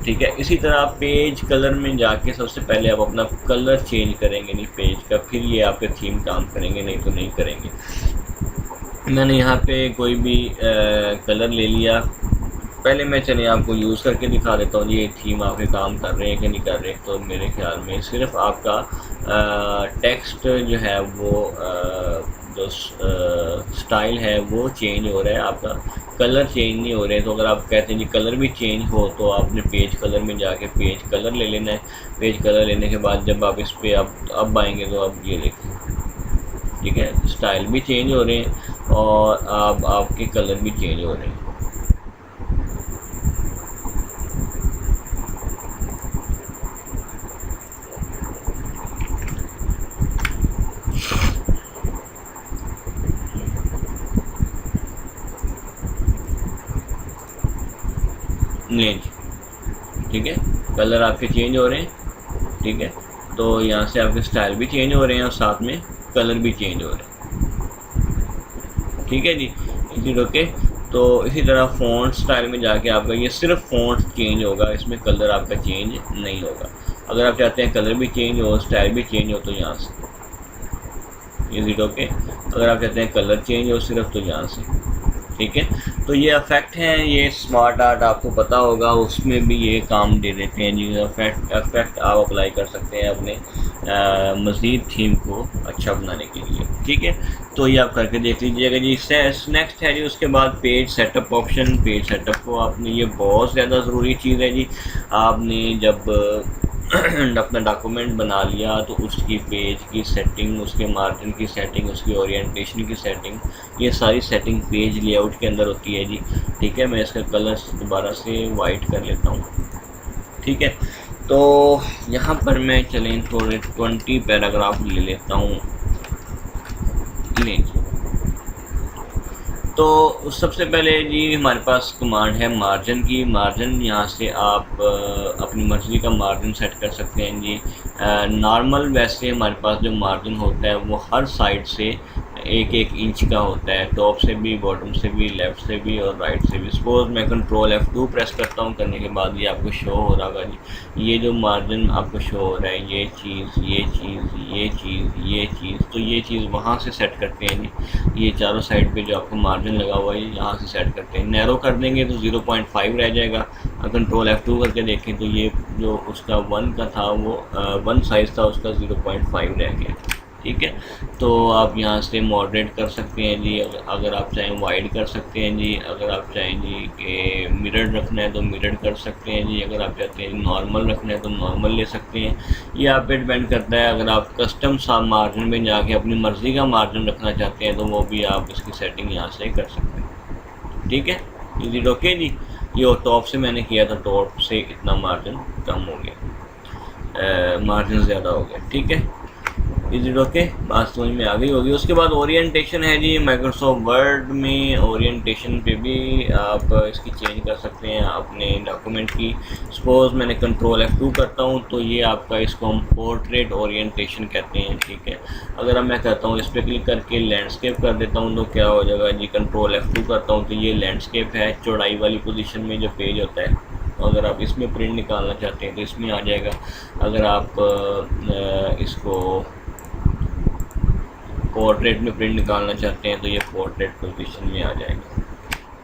ठीक है, इसी तरह पेज कलर में जाके सबसे पहले आप अपना कलर चेंज करेंगे नहीं पेज का, फिर ये आपके थीम काम करेंगे, नहीं तो नहीं करेंगे। मैंने यहाँ पे कोई भी कलर ले लिया। पहले मैं चलिए आपको यूज़ करके दिखा देता हूँ ये थीम आपके काम कर रहे हैं कि नहीं कर रहे। तो मेरे ख्याल में सिर्फ आपका टेक्स्ट जो है वो जो स्टाइल है वो चेंज हो रहा है, आपका कलर चेंज नहीं हो रहे। तो अगर आप कहते हैं जी कलर भी चेंज हो तो आपने पेज कलर में जाके पेज कलर ले लेना है। पेज कलर लेने के बाद जब आप इस पर अब आएंगे तो अब ये देखें, ठीक है, स्टाइल भी चेंज हो रहे हैं और आपके कलर भी चेंज हो रहे हैं। नहीं, ठीक है, कलर आपके चेंज हो रहे हैं, ठीक है। तो यहाँ से आपके स्टाइल भी चेंज हो रहे हैं और साथ में कलर भी चेंज हो रहे हैं, ठीक है जी। इसी ओके। तो इसी तरह फ़ॉन्ट स्टाइल में जाके आपका ये सिर्फ फ़ॉन्ट चेंज होगा, इसमें कलर आपका चेंज नहीं होगा। अगर आप चाहते हैं कलर भी चेंज हो, स्टाइल भी चेंज हो, तो यहाँ से इजी ओके। अगर आप चाहते हैं कलर चेंज हो सिर्फ, तो यहाँ से, ठीक है। तो ये इफेक्ट हैं, ये स्मार्ट आर्ट आपको पता होगा, उसमें भी ये काम दे देते हैं जी। इफेक्ट आप अप्लाई कर सकते हैं अपने मज़ीद थीम को अच्छा बनाने के लिए, ठीक है। तो ये आप करके देख लीजिएगा जी। नेक्स्ट है जी उसके बाद page setup option. Page setup को आपने, ये बहुत ज़्यादा ज़रूरी चीज़ है जी। आपने जब अपना डॉक्यूमेंट बना लिया तो उसकी पेज की सेटिंग, उसके मार्जिन की सेटिंग, उसकी ओरिएंटेशन की सेटिंग, ये सारी सेटिंग पेज लेआउट के अंदर होती है जी, ठीक है। मैं इसका कलर दोबारा से वाइट कर लेता हूँ, ठीक है। तो यहाँ पर मैं चलें थोड़े 20 पैराग्राफ ले लेता हूँ। तो सबसे पहले जी हमारे पास कमांड है मार्जिन की। मार्जिन यहाँ से आप अपनी मर्ज़ी का मार्जिन सेट कर सकते हैं जी। नॉर्मल वैसे हमारे पास जो मार्जिन होता है वो हर साइड से 1-1 इंच का होता है, टॉप से भी, बॉटम से भी, लेफ़्ट से भी और राइट से भी। सपोज़ मैं कंट्रोल F2 प्रेस करता हूँ, करने के बाद ये आपको शो हो रहा होगा जी। ये जो मार्जिन आपको शो हो रहा है, ये चीज़, ये चीज़, ये चीज़, ये चीज़, तो ये चीज़ वहाँ से सेट करते हैं जी। ये चारों साइड पे जो आपको मार्जिन लगा हुआ है यहाँ से सेट करते हैं। नैरो कर देंगे तो 0.5 रह जाएगा। कंट्रोल F2 करके देखें तो ये जो उसका 1 का था वो 1 साइज़ था, उसका 0.5 रह गया, ठीक है। तो आप यहाँ से मॉडरेट कर सकते हैं जी। अगर आप चाहें वाइड कर सकते हैं जी। अगर आप चाहें जी कि मिरर रखना है तो मिरर कर सकते हैं जी। अगर आप चाहते हैं नॉर्मल रखना है तो नॉर्मल ले सकते हैं। ये आप पे डिपेंड करता है। अगर आप कस्टम सा मार्जिन में जाके अपनी मर्ज़ी का मार्जिन रखना चाहते हैं तो वो भी आप इसकी सेटिंग यहाँ से कर सकते हैं, ठीक है। इजी ओके जी। ये टॉप से मैंने किया था, टॉप से इतना मार्जिन कम हो गया, मार्जिन ज़्यादा हो गया, ठीक है। इज इट ओके, बात समझ में आ गई होगी। उसके बाद ओरिएंटेशन है जी। माइक्रोसॉफ्ट वर्ड में ओरिएंटेशन पे भी आप इसकी चेंज कर सकते हैं अपने डॉक्यूमेंट की। सपोज़ मैंने कंट्रोल F2 करता हूँ तो ये आपका, इसको हम पोर्ट्रेट ओरिएंटेशन कहते हैं, ठीक है। अगर अब मैं कहता हूँ इस पर क्लिक करके लैंडस्केप कर देता हूँ तो क्या हो जाएगा जी। कंट्रोल F2 करता हूँ तो ये लैंडस्केप है, चौड़ाई वाली पोजीशन में जो पेज होता है। अगर आप इसमें प्रिंट निकालना चाहते हैं तो इसमें आ जाएगा। अगर आप इसको पोर्ट्रेट में प्रिंट निकालना चाहते हैं तो ये पोर्ट्रेट पोजीशन में आ जाएगा।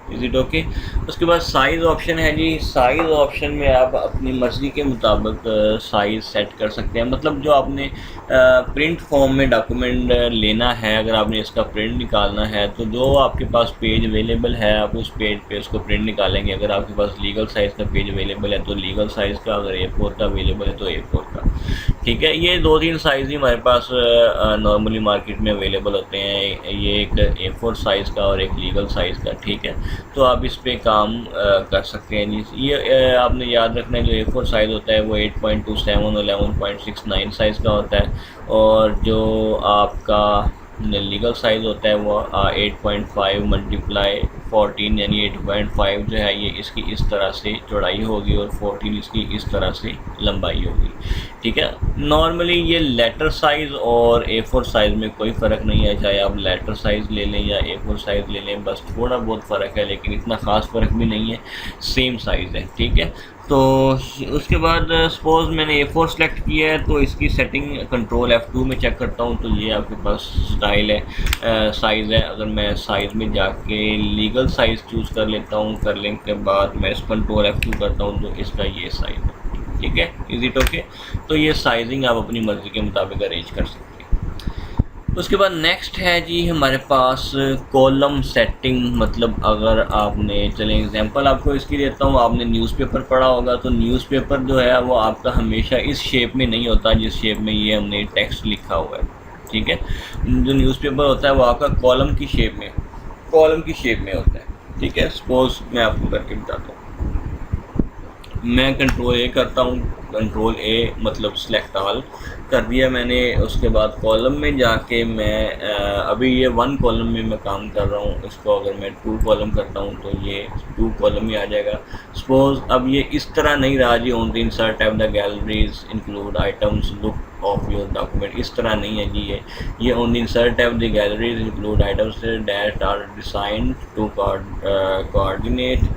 Is it okay. उसके बाद साइज़ ऑप्शन है जी। साइज़ ऑप्शन में आप अपनी मर्ज़ी के मुताबिक साइज़ सेट कर सकते हैं। मतलब जो आपने प्रिंट फॉर्म में डॉक्यूमेंट लेना है, अगर आपने इसका प्रिंट निकालना है तो जो आपके पास पेज अवेलेबल है आप उस पेज पे उसको प्रिंट निकालेंगे। अगर आपके पास लीगल साइज़ का पेज अवेलेबल है तो लीगल साइज़ का, अगर A4 का अवेलेबल है तो A4 का, ठीक है। ये 2-3 साइज़ ही हमारे पास नॉर्मली मार्केट में अवेलेबल होते हैं। ये एक A4 साइज़ का और एक लीगल साइज़ का, ठीक है। तो आप इस पे काम कर सकते हैं जी। ये आपने याद रखना है, जो A4 साइज़ होता है वो 8.27 और 11.69 साइज़ का होता है, और जो आपका लीगल साइज़ होता है वो 8.5 × 14 यानी 8.5 जो है ये इसकी इस तरह से चौड़ाई होगी और 14 इसकी इस तरह से लंबाई होगी। ठीक है, नॉर्मली ये लेटर साइज़ और A4 साइज़ में कोई फ़र्क नहीं है, चाहे आप लेटर साइज़ ले लें या A4 साइज़ ले लें, बस थोड़ा बहुत फ़र्क है लेकिन इतना ख़ास फ़र्क भी नहीं है, सेम साइज़ है। ठीक है, तो उसके बाद सपोज़ मैंने A4 सेलेक्ट किया है तो इसकी सेटिंग कंट्रोल F2 में चेक करता हूँ तो ये आपके पास स्टाइल है, साइज़ है। अगर मैं साइज़ में जाके लीगल साइज़ चूज़ कर लेता हूँ, कर लेने के बाद मैं इस कंट्रोल F2 करता हूँ तो इसका ये साइज़ है। ठीक है, इज इट ओके? तो ये साइजिंग आप अपनी मर्ज़ी के मुताबिक अरेंज कर सकते हैं। उसके बाद नेक्स्ट है जी हमारे पास कॉलम सेटिंग, मतलब अगर आपने, चलें एग्जांपल आपको इसकी देता हूँ, आपने न्यूज़पेपर पढ़ा होगा तो न्यूज़पेपर जो है वो आपका हमेशा इस शेप में नहीं होता जिस शेप में ये हमने टेक्स्ट लिखा हुआ है। ठीक है, जो न्यूज़पेपर होता है वो आपका कॉलम की शेप में होता है। ठीक है, सपोज मैं आपको करके बताता हूँ, मैं कंट्रोल A करता हूँ, कंट्रोल A मतलब सिलेक्ट ऑल कर दिया मैंने। उसके बाद कॉलम में जाके मैं अभी ये 1 कॉलम में मैं काम कर रहा हूँ, इसको अगर मैं 2 कॉलम करता हूँ तो ये 2 कॉलम में आ जाएगा। सपोज अब ये इस तरह नहीं रहा जी, on the insert tab the galleries include items look of your document, इस तरह नहीं है जी। ये on the insert tab the galleries include items that are designed to coordinate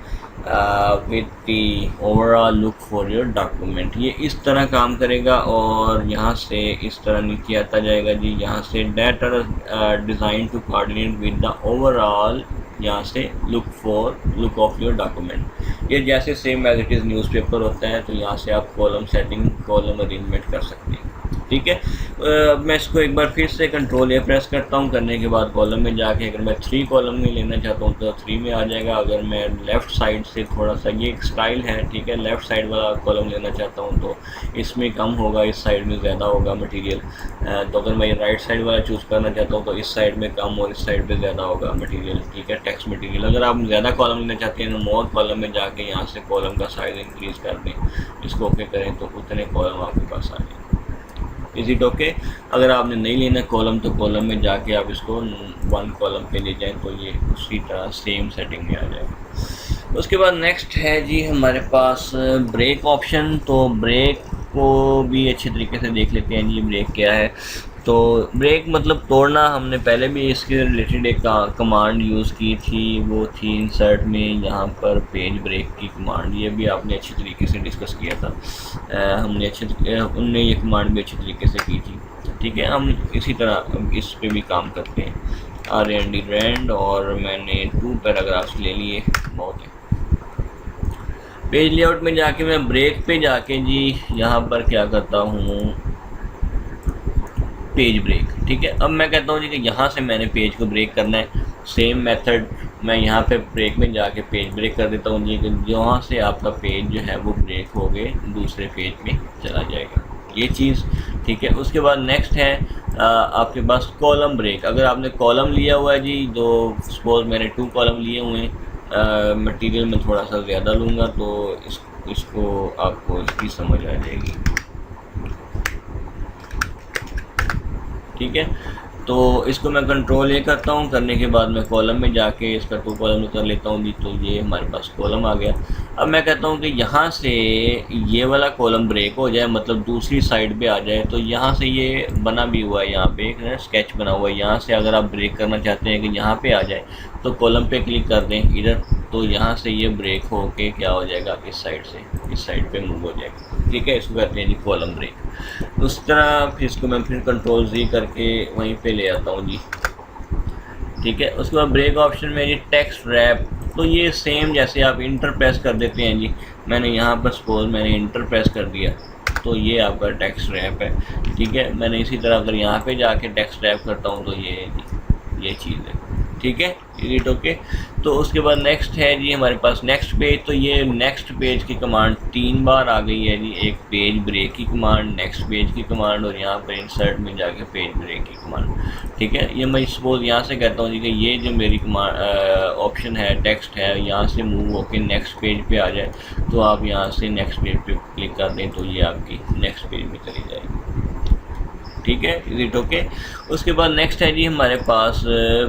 with the overall look for your document, ये इस तरह काम करेगा। और यहाँ से इस तरह नीचे आता जाएगा जी, यहाँ से that are design to coordinate with the overall, यहाँ से लुक ऑफ योर डॉक्यूमेंट। ये जैसे same as it is newspaper होता है तो यहाँ से आप कॉलम सेटिंग, कॉलम अरेंजमेंट कर सकते हैं। ठीक है, मैं इसको एक बार फिर से कंट्रोल A प्रेस करता हूँ, करने के बाद कॉलम में जाके अगर मैं 3 कॉलम में लेना चाहता हूँ तो 3 में आ जाएगा। अगर मैं लेफ़्ट साइड से थोड़ा सा, ये एक स्टाइल है, ठीक है, लेफ़्ट साइड वाला कॉलम लेना चाहता हूँ तो इसमें कम होगा, इस साइड में ज़्यादा होगा मटेरियल। तो अगर मैं राइट साइड वाला चूज़ करना चाहता हूँ तो इस साइड में कम और इस साइड पर ज़्यादा होगा मटीरियल। ठीक है, टेक्स्ट मटीरियल। अगर आप ज़्यादा कॉलम लेना चाहते हैं तो मोर कॉलम में जाके यहाँ से कॉलम का साइज़ इंक्रीज़ कर दें, इसको ओके करें तो उतने कॉलम आपके पास आ जाए। Is it okay? अगर आपने नहीं लेना कॉलम तो कॉलम में जाके आप इसको 1 कॉलम पे ले जाएं तो ये उसी तरह सेम सेटिंग में आ जाएगा। उसके बाद नेक्स्ट है जी हमारे पास ब्रेक ऑप्शन। तो ब्रेक को भी अच्छे तरीके से देख लेते हैं जी, ब्रेक क्या है। तो ब्रेक मतलब तोड़ना, हमने पहले भी इसके रिलेटेड एक कमांड यूज़ की थी, वो थी इंसर्ट में यहाँ पर पेज ब्रेक की कमांड। ये भी आपने अच्छी तरीके से डिस्कस किया था, उनने ये कमांड भी अच्छी तरीके से की थी। ठीक है, हम इसी तरह इस पे भी काम करते हैं, R&D रैंड, और मैंने 2 पैराग्राफ्स ले लिए, बहुत है। पेज लेआउट में जाके मैं ब्रेक पे जाके जी यहाँ पर क्या करता हूँ, पेज ब्रेक। ठीक है, अब मैं कहता हूँ जी कि यहाँ से मैंने पेज को ब्रेक करना है, सेम मेथड मैं यहाँ पे ब्रेक में जाके पेज ब्रेक कर देता हूँ जी, कि जहाँ से आपका पेज जो है वो ब्रेक हो गए दूसरे पेज में चला जाएगा, ये चीज़। ठीक है, उसके बाद नेक्स्ट है आपके पास कॉलम ब्रेक। अगर आपने कॉलम लिया हुआ है जी, तो सपोज मैंने 2 कॉलम लिए हुए हैं, मटेरियल में थोड़ा सा ज़्यादा लूँगा तो इसको आपको इसकी समझ आ जाएगी। ठीक है, तो इसको मैं कंट्रोल A करता हूँ, करने के बाद मैं कॉलम में जाके इसका 2 कॉलम कर लेता हूँ जी, तो ये हमारे पास कॉलम आ गया। अब मैं कहता हूँ कि यहाँ से ये वाला कॉलम ब्रेक हो जाए, मतलब दूसरी साइड पे आ जाए। तो यहाँ से ये बना भी हुआ है, यहाँ पे एक स्केच बना हुआ है, यहाँ से अगर आप ब्रेक करना चाहते हैं कि यहाँ पे आ जाए तो कॉलम पे क्लिक कर दें इधर, तो यहाँ से ये ब्रेक हो के क्या हो जाएगा, इस साइड से इस साइड पे मूव हो जाएगा। ठीक है, इसको कहते हैं जी कॉलम ब्रेक। उस तरह फिर इसको मैं फिर कंट्रोल Z करके वहीं पे ले आता हूँ जी। ठीक है, उसके बाद ब्रेक ऑप्शन में जी टेक्स्ट रैप, तो ये सेम जैसे आप इंटर प्रेस कर देते हैं जी, मैंने यहाँ पर सपोज मैंने इंटर प्रेस कर दिया तो ये आपका टेक्स्ट रैप है। ठीक है, मैंने इसी तरह अगर यहाँ पे जाके टेक्स्ट रैप करता हूँ तो ये चीज़ है। ठीक है, इट ओके। तो उसके बाद नेक्स्ट है जी हमारे पास नेक्स्ट पेज। तो ये नेक्स्ट पेज की कमांड 3 बार आ गई है जी, एक पेज ब्रेक की कमांड, नेक्स्ट पेज की कमांड, और यहाँ पर इंसर्ट में जाके पेज ब्रेक की कमांड। ठीक है, ये मैं सपोज यहाँ से कहता हूँ जी कि ये जो मेरी कमांड ऑप्शन है, टेक्स्ट है, यहाँ से मूव होके नेक्स्ट पेज पे आ जाए, तो आप यहाँ से नेक्स्ट पेज पे क्लिक कर दें तो ये आपकी नेक्स्ट पेज में चली जाएगी। ठीक है, इज इट ओके। उसके बाद नेक्स्ट है जी हमारे पास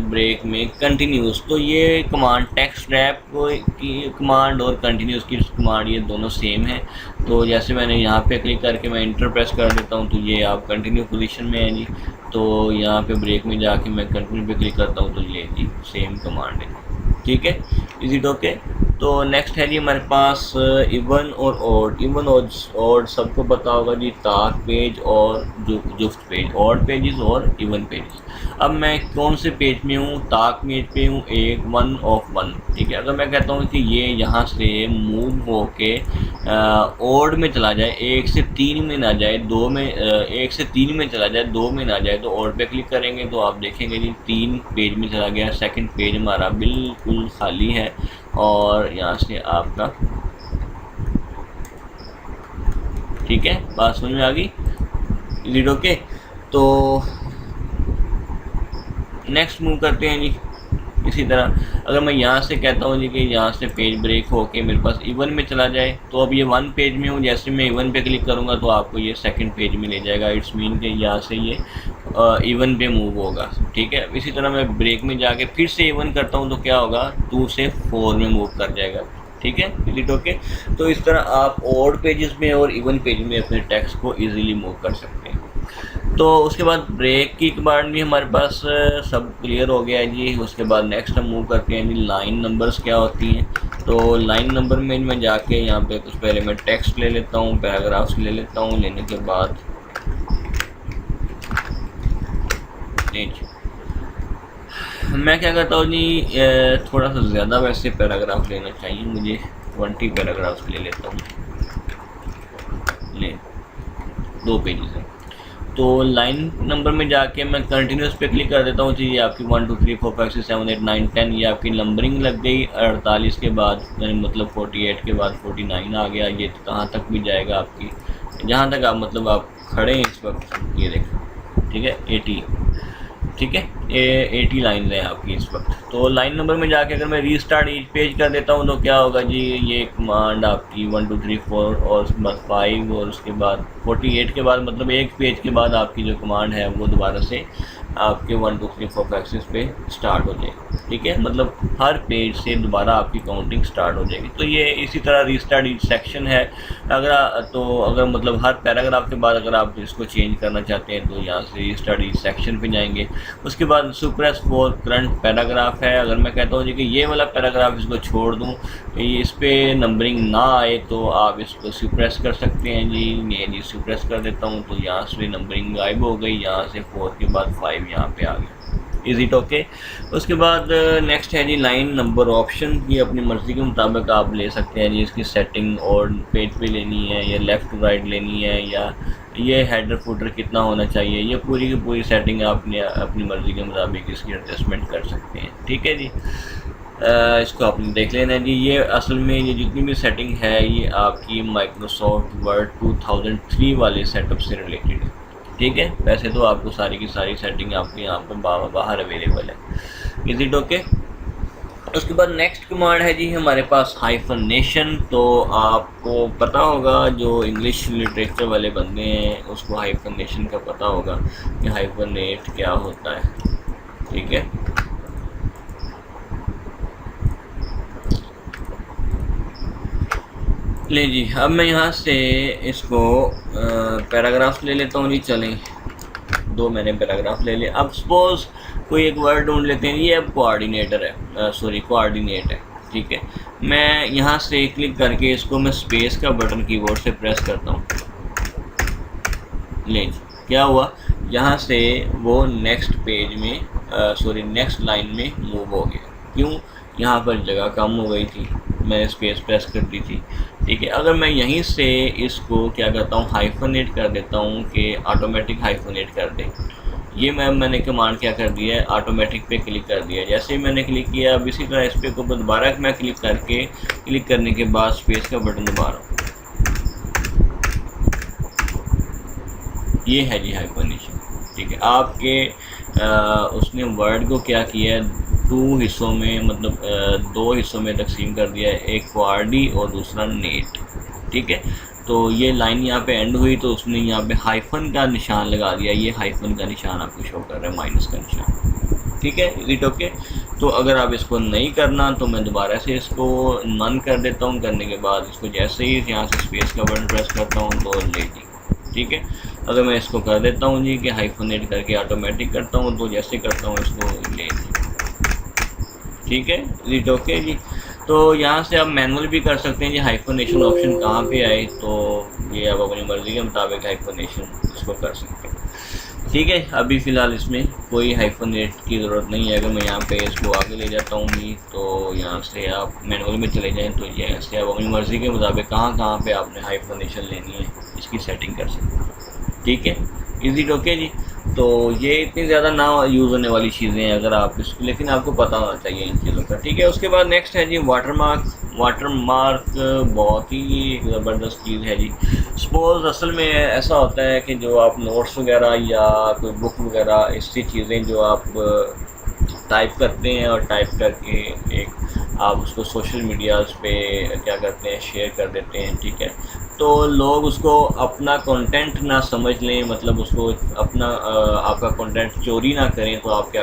ब्रेक में कंटिन्यूस। तो ये कमांड टेक्स्ट रैप की कमांड और कंटिन्यूस की कमांड ये दोनों सेम है। तो जैसे मैंने यहाँ पे क्लिक करके मैं इंटर प्रेस कर देता हूँ तो ये आप कंटिन्यू पोजीशन में है जी। तो यहाँ पे ब्रेक में जाके मैं कंटिन्यू पे क्लिक करता हूँ तो ये जी सेम कमांड है, ठीक है, इज इट ओके। तो नेक्स्ट है जी हमारे पास इवन और ऑड। इवन और सबको पता होगा जी, ताक पेज और जुफ्त पेज, ऑड पेजेस और इवन पेजेस। अब मैं कौन से पेज में हूँ, ताक पेज पे हूँ, एक 1 ऑफ 1, ठीक है। अगर मैं कहता हूँ कि ये यहाँ से मूव होके ऑड में चला जाए, 1 से 3 में ना जाए, 2 में 1 से 3 में चला जाए, 2 में ना जाए, तो ऑड पे क्लिक करेंगे तो आप देखेंगे जी 3 पेज में चला गया। सेकंड पेज हमारा बिल्कुल खाली है और यहाँ से आपका, ठीक है, बात समझ में आ गई, इज इट ओके। तो नेक्स्ट मूव करते हैं जी। इसी तरह अगर मैं यहाँ से कहता हूँ जी कि यहाँ से पेज ब्रेक होके मेरे पास इवन में चला जाए, तो अब ये 1 पेज में हूँ, जैसे मैं इवन पे क्लिक करूँगा तो आपको ये सेकंड पेज में ले जाएगा। इट्स मीन कि यहाँ से ये इवन पे मूव होगा, ठीक है। इसी तरह मैं ब्रेक में जाके फिर से इवन करता हूँ तो क्या होगा, 2 से 4 में मूव कर जाएगा, ठीक है, इज इट ओके। तो इस तरह आप ऑड पेजेस में और इवन पेज में अपने टेक्स्ट को ईजिली मूव कर सकते हैं। तो उसके बाद ब्रेक की कमांड भी हमारे पास सब क्लियर हो गया है जी। उसके बाद नेक्स्ट हम मूव करते हैं जी लाइन नंबर्स क्या होती हैं। तो लाइन नंबर में मैं जाके यहाँ पे कुछ पहले मैं टेक्स्ट ले लेता हूँ, पैराग्राफ्स ले लेता हूँ। लेने के बाद मैं क्या करता हूँ जी, थोड़ा सा ज़्यादा वैसे पैराग्राफ लेना चाहिए मुझे, 20 पैराग्राफ्स ले लेता हूँ, ले 2 पेजेस हैं। तो लाइन नंबर में जाके मैं कंटिन्यूस पे क्लिक कर देता हूँ जी। ये आपकी 1 2 3 4 5 6 7 8 9 10 ये आपकी नंबरिंग लग गई। 48 के बाद मतलब 48 के बाद 49 आ गया। ये कहाँ तक भी जाएगा आपकी, जहाँ तक आप मतलब आप खड़े हैं इस वक्त, ये देखें, ठीक है, 80, ठीक है, 80 लाइन है आपकी इस वक्त। तो लाइन नंबर में जाके अगर मैं रीस्टार्ट ईच पेज कर देता हूँ तो क्या होगा जी, ये कमांड आपकी 1 2 3 4 और उसके बाद 5 और उसके बाद 48 के बाद मतलब एक पेज के बाद आपकी जो कमांड है वो दोबारा से आपके 1 2 3 4 5 6 पे स्टार्ट हो जाएगी, ठीक है। मतलब हर पेज से दोबारा आपकी काउंटिंग स्टार्ट हो जाएगी। तो ये इसी तरह रीस्टार्ट ईच सेक्शन है। अगर मतलब हर पैराग्राफ के बाद अगर आप इसको चेंज करना चाहते हैं तो यहाँ से रीस्टार्ट ईच सेक्शन पे जाएंगे। उसके बाद सुप्रेस फॉर करंट पैराग्राफ है। अगर मैं कहता हूँ जी कि ये वाला पैराग्राफ इसको छोड़ दूँ, इस पर नंबरिंग ना आए, तो आप इसको सुप्रेस कर सकते हैं जी। ये जी सुप्रेस कर देता हूँ तो यहाँ से नंबरिंग गायब हो गई। यहाँ से 4 के बाद 5 यहाँ पे आ गया, इज इट ओके। उसके बाद नेक्स्ट है जी लाइन नंबर ऑप्शन। ये अपनी मर्ज़ी के मुताबिक आप ले सकते हैं जी। इसकी सेटिंग और पेज पे लेनी है या लेफ़्ट टू राइट लेनी है, या ये हेडर फुटर कितना होना चाहिए, ये पूरी की पूरी सेटिंग आपने अपनी मर्ज़ी के मुताबिक इसकी एडजस्टमेंट कर सकते हैं, ठीक है जी। इसको आपने देख लेना है जी। ये असल में ये जितनी भी सेटिंग है ये आपकी माइक्रोसॉफ्ट वर्ड 2003 वाले सेटअप से रिलेटेड है, ठीक है। वैसे तो आपको सारी की सारी सेटिंग आपके यहाँ पर बाहर अवेलेबल है, इज इट ओके। उसके बाद नेक्स्ट कमांड है जी हमारे पास हाइफनेशन। तो आपको पता होगा, जो इंग्लिश लिटरेचर वाले बंदे हैं उसको हाइफनेशन का पता होगा कि हाइफनेट क्या होता है, ठीक है। ले जी, अब मैं यहाँ से इसको पैराग्राफ ले लेता हूँ जी। चलें, 2 मैंने पैराग्राफ ले लिया। अब सपोज़ कोई एक वर्ड ढूंढ लेते हैं। ये अब कोऑर्डिनेटर है, कोऑर्डिनेट है, ठीक है। मैं यहाँ से क्लिक करके इसको मैं स्पेस का बटन कीबोर्ड से प्रेस करता हूँ। ले जी, क्या हुआ, यहाँ से वो नेक्स्ट पेज में नेक्स्ट लाइन में मूव हो गया। क्यों, यहाँ पर जगह कम हो गई थी, मैंने स्पेस प्रेस कर दी थी, ठीक है। अगर मैं यहीं से इसको क्या करता हूँ, हाइफनेट कर देता हूँ कि ऑटोमेटिक हाइफनेट कर दे। ये मैंने कमांड क्या कर दिया है, ऑटोमेटिक पे क्लिक कर दिया। जैसे ही मैंने क्लिक किया, अब इसी तरह इस पे को दोबारा मैं क्लिक करने के बाद स्पेस का बटन दोबारा, ये है जी हाइफनेशन, ठीक है। आपके उसने वर्ड को क्या किया है, 2 हिस्सों में मतलब 2 हिस्सों में तकसीम कर दिया है, एक क्वार्डी और दूसरा नेट, ठीक है। तो तो ये लाइन यहाँ पे एंड हुई तो उसने यहाँ पे हाइफन का निशान लगा दिया, ये हाइफन का निशान आपको शो कर रहा है, माइनस का निशान। ठीक है, इज इट ओके। तो अगर आप इसको नहीं करना तो मैं दोबारा से इसको नन कर देता हूँ। करने के बाद इसको जैसे ही यहाँ से स्पेस का बटन प्रेस करता हूँ तो ले जी, ठीक है। अगर मैं इसको कर देता हूँ जी कि हाइफनेट करके ऑटोमेटिक करता हूँ, तो जैसे करता हूँ इसको ले जी, ठीक है, इज इट ओके जी। तो यहाँ से आप मैनुअल भी कर सकते हैं जी। हाइफनेशन ऑप्शन कहाँ पे आए, तो ये आप अपनी मर्ज़ी के मुताबिक हाइफनेशन इसको कर सकते हैं, ठीक है। अभी फ़िलहाल इसमें कोई हाइफनेट की ज़रूरत नहीं है। अगर मैं यहाँ पे इसको आगे ले जाता हूँ भी, तो यहाँ से आप मैनुअल में चले जाएँ तो यहाँ से आप अपनी मर्ज़ी के मुताबिक कहाँ पे आपने हाइफनेशन लेनी है इसकी सेटिंग कर सकते हैं, ठीक है, इज इट ओके जी। तो ये इतनी ज़्यादा ना यूज़ होने वाली चीज़ें हैं अगर आप इसको, लेकिन आपको पता होना चाहिए इन चीज़ों का, ठीक है। उसके बाद नेक्स्ट है जी वाटरमार्क। वाटरमार्क बहुत ही ज़बरदस्त चीज़ है जी। सपोज़ असल में ऐसा होता है कि जो आप नोट्स वगैरह या कोई बुक वगैरह ऐसी चीज़ें जो आप टाइप करते हैं और टाइप करके एक आप उसको सोशल मीडियाज़ पे क्या करते हैं, शेयर कर देते हैं, ठीक है। तो लोग उसको अपना कंटेंट ना समझ लें, मतलब उसको अपना आपका कंटेंट चोरी ना करें, तो आप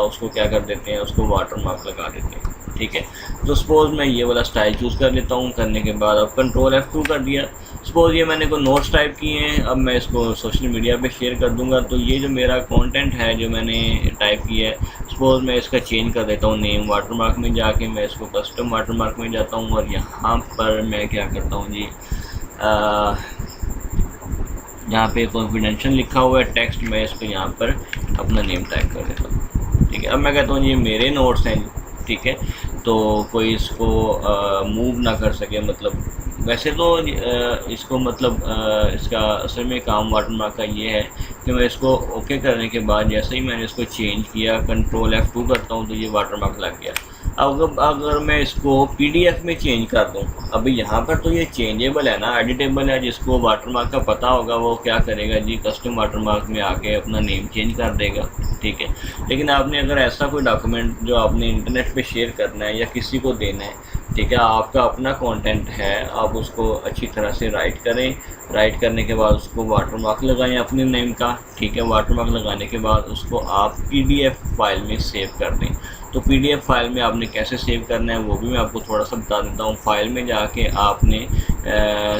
उसको क्या कर देते हैं, उसको वाटरमार्क लगा देते हैं, ठीक है। तो सपोज़ मैं ये वाला स्टाइल चूज़ कर लेता हूँ। करने के बाद अब कंट्रोल F2 कर दिया। सपोज़ ये मैंने कोई नोट्स टाइप किए हैं, अब मैं इसको सोशल मीडिया पे शेयर कर दूंगा। तो ये जो मेरा कंटेंट है जो मैंने टाइप किया है, सपोज़ मैं इसका चेंज कर देता हूँ नेम। वाटरमार्क में जाके मैं इसको कस्टम वाटरमार्क में जाता हूँ और यहाँ पर मैं क्या करता हूँ जी, यहाँ पे कॉन्फिडेंशियल लिखा हुआ है टेक्स्ट, मैं इसको यहाँ पर अपना नेम टाइप कर देता हूँ, ठीक है। अब मैं कहता हूँ ये मेरे नोट्स हैं, ठीक है, तो कोई इसको मूव ना कर सके। मतलब वैसे तो इसको मतलब इसका असल में काम वाटरमार्क का ये है कि मैं इसको ओके करने के बाद जैसे ही मैंने इसको चेंज किया, कंट्रोल F2 करता हूँ, तो ये वाटरमार्क लग गया। अब अगर मैं इसको PDF में चेंज कर दूं, अभी यहाँ पर तो ये चेंजेबल है ना, एडिटेबल है। जिसको वाटरमार्क का पता होगा वो क्या करेगा जी, कस्टम वाटरमार्क में आके अपना नेम चेंज कर देगा, ठीक है। लेकिन आपने अगर ऐसा कोई डॉक्यूमेंट जो आपने इंटरनेट पे शेयर करना है या किसी को देना है, ठीक है, आपका अपना कंटेंट है, आप उसको अच्छी तरह से राइट करें। राइट करने के बाद उसको वाटरमार्क लगाएं अपने नेम का, ठीक है। वाटरमार्क लगाने के बाद उसको आप PDF फाइल में सेव कर दें। तो PDF फाइल में आपने कैसे सेव करना है वो भी मैं आपको थोड़ा सा बता देता हूँ। फाइल में जाके आपने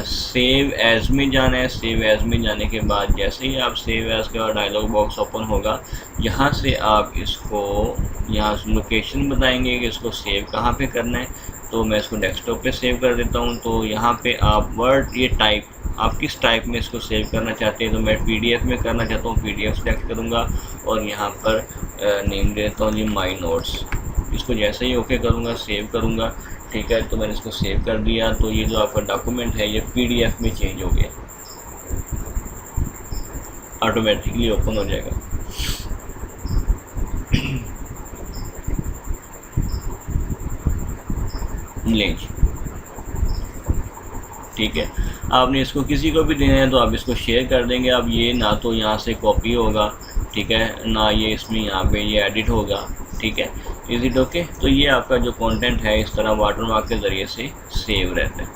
सेव एज़ में जाना है। सेव एज़ में जाने के बाद जैसे ही आप सेव एज़ का डायलॉग बॉक्स ओपन होगा, यहाँ से आप इसको यहाँ लोकेशन बताएंगे कि इसको सेव कहाँ पे करना है। तो मैं इसको डेस्कटॉप पे सेव कर देता हूँ। तो यहाँ पे आप वर्ड ये टाइप, आप किस टाइप में इसको सेव करना चाहते हैं, तो मैं PDF में करना चाहता हूँ, PDF सेलेक्ट करूँगा और यहाँ पर नेम देता हूँ जी माई नोट्स। इसको जैसे ही ओके करूँगा, सेव करूँगा, ठीक है। तो मैंने इसको सेव कर दिया। तो ये जो आपका डॉक्यूमेंट है ये PDF में चेंज हो गया, ऑटोमेटिकली ओपन हो जाएगा। लेंज, ठीक है। आपने इसको किसी को भी देना है तो आप इसको शेयर कर देंगे। अब ये ना तो यहाँ से कॉपी होगा, ठीक है, ना ये इसमें यहाँ पे ये एडिट होगा, ठीक है, इज इट ओके। तो ये आपका जो कंटेंट है इस तरह वाटरमार्क के ज़रिए से सेव रहता है,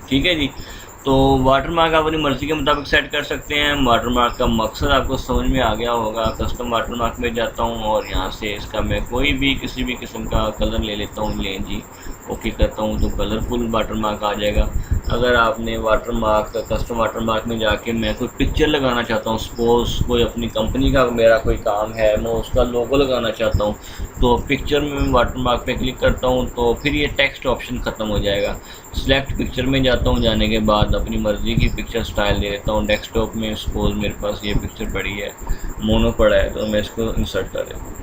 ठीक है जी। तो वाटरमार्क आप अपनी मर्ज़ी के मुताबिक सेट कर सकते हैं। वाटरमार्क का मकसद आपको समझ में आ गया होगा। कस्टम वाटरमार्क में जाता हूँ और यहाँ से इसका मैं कोई भी किसी भी किस्म का कलर ले लेता हूँ, लें जी, ओके करता हूँ तो कलरफुल वाटरमार्क आ जाएगा। अगर आपने वाटरमार्क कस्टम वाटरमार्क में जाके मैं कोई पिक्चर लगाना चाहता हूँ, सपोज़ कोई अपनी कंपनी का मेरा कोई काम है, मैं उसका लोगो लगाना चाहता हूँ, तो पिक्चर में मैं वाटरमार्क पे क्लिक करता हूँ तो फिर ये टेक्स्ट ऑप्शन ख़त्म हो जाएगा। सिलेक्ट पिक्चर में जाता हूँ, जाने के बाद अपनी मर्ज़ी की पिक्चर स्टाइल दे देता हूँ। डेस्कटॉप में सपोज़ मेरे पास ये पिक्चर पड़ी है, मोनो पड़ा है, तो मैं इसको इंसर्ट कर देता हूँ।